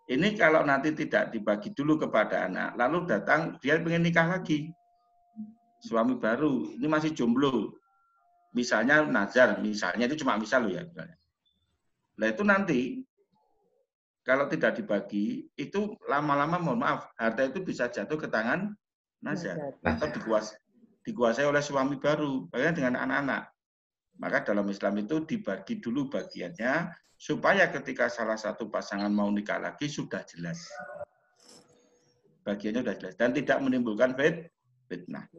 Ini kalau nanti tidak dibagi dulu kepada anak, lalu datang, dia pengen nikah lagi. Suami baru, ini masih jomblo. Misalnya nazar, misalnya itu cuma misal loh ya. Nah itu nanti, kalau tidak dibagi, itu lama-lama mohon maaf, harta itu bisa jatuh ke tangan nazar. Atau dikuasai oleh suami baru, bagaimana dengan anak-anak. Maka dalam Islam itu dibagi dulu bagiannya, supaya ketika salah satu pasangan mau nikah lagi, sudah jelas. Bagiannya sudah jelas. Dan tidak menimbulkan fitnah.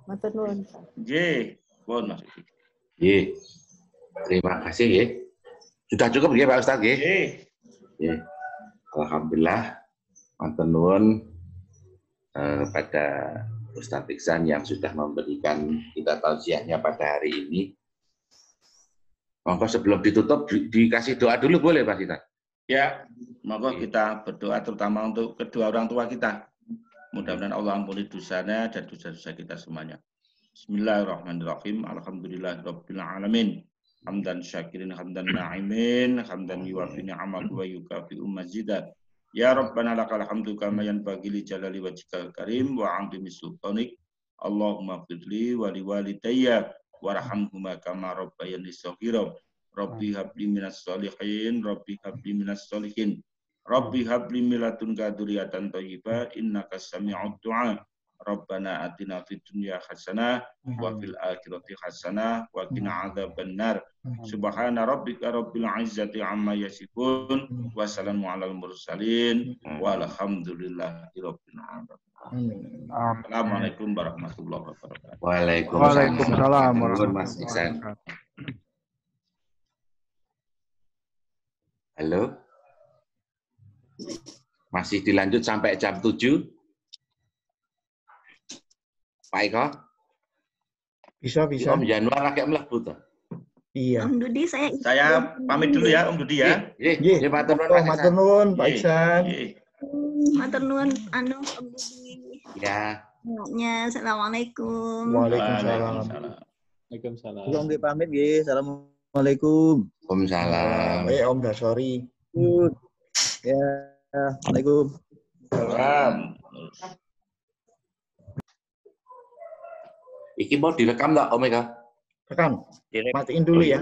Matur nuwun. Nggih, pun Mas. Nggih. Terima kasih nggih. Sudah cukup nggih Pak Ustaz nggih? Nggih. Alhamdulillah matur nuwun pada Ustaz Iksan yang sudah memberikan kita tausiahnya pada hari ini. Monggo sebelum ditutup dikasih doa dulu boleh Pak Ustaz? Ya, monggo kita berdoa terutama untuk kedua orang tua kita. Mudah-mudahan Allah ampuni dosanya dan dosa-dosa kita semuanya. Bismillahirrahmanirrahim. Alhamdulillahirabbil alamin. Hamdan syakirin, hamdan na'imin, hamdan yuwafi ni'amahu wa yukafi'u mazidah. Ya Rabbana lakal hamdu kama yanbaghi li jalali wajhikal karim wa 'azimi sultanik. Allahumma firli wa liwalidayya warhamhuma kama rabbayani shaghira. Rabbi habli minas sholihin, Rabbi habli minas sholihin. Rabbi habli min ladunka dzurriatan thayyibah innaka sami'ud du'a. Rabbana atina fid dunya hasanah wa fil akhirati hasanah wa qina adzabannar. Subhana rabbika rabbil izzati amma yasifun wa salamun alal mursalin walhamdulillahi rabbil alamin. Assalamualaikum warahmatullahi wabarakatuh. Waalaikumsalam Mas Iksan. Halo. Masih dilanjut sampai jam 7? Pak Eko? Bisa. Om Januar agak mlebu to. Iya. Om Dudi Saya pamit dulu ya Om Dudi ya. Nggih, matur nuwun Pak Iksan. Matur nuwun Om Dudi. Ya. Assalamualaikum. Waalaikumsalam. Waalaikumsalam. Om Dudi pamit nggih. Assalamualaikum. Waalaikumsalam. Om Dasori. Ya, Assalamualaikum. Salam. Iki mau direkam enggak Om Eka? Rekam. Matiin dulu ya.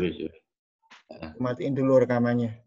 Matiin dulu rekamannya.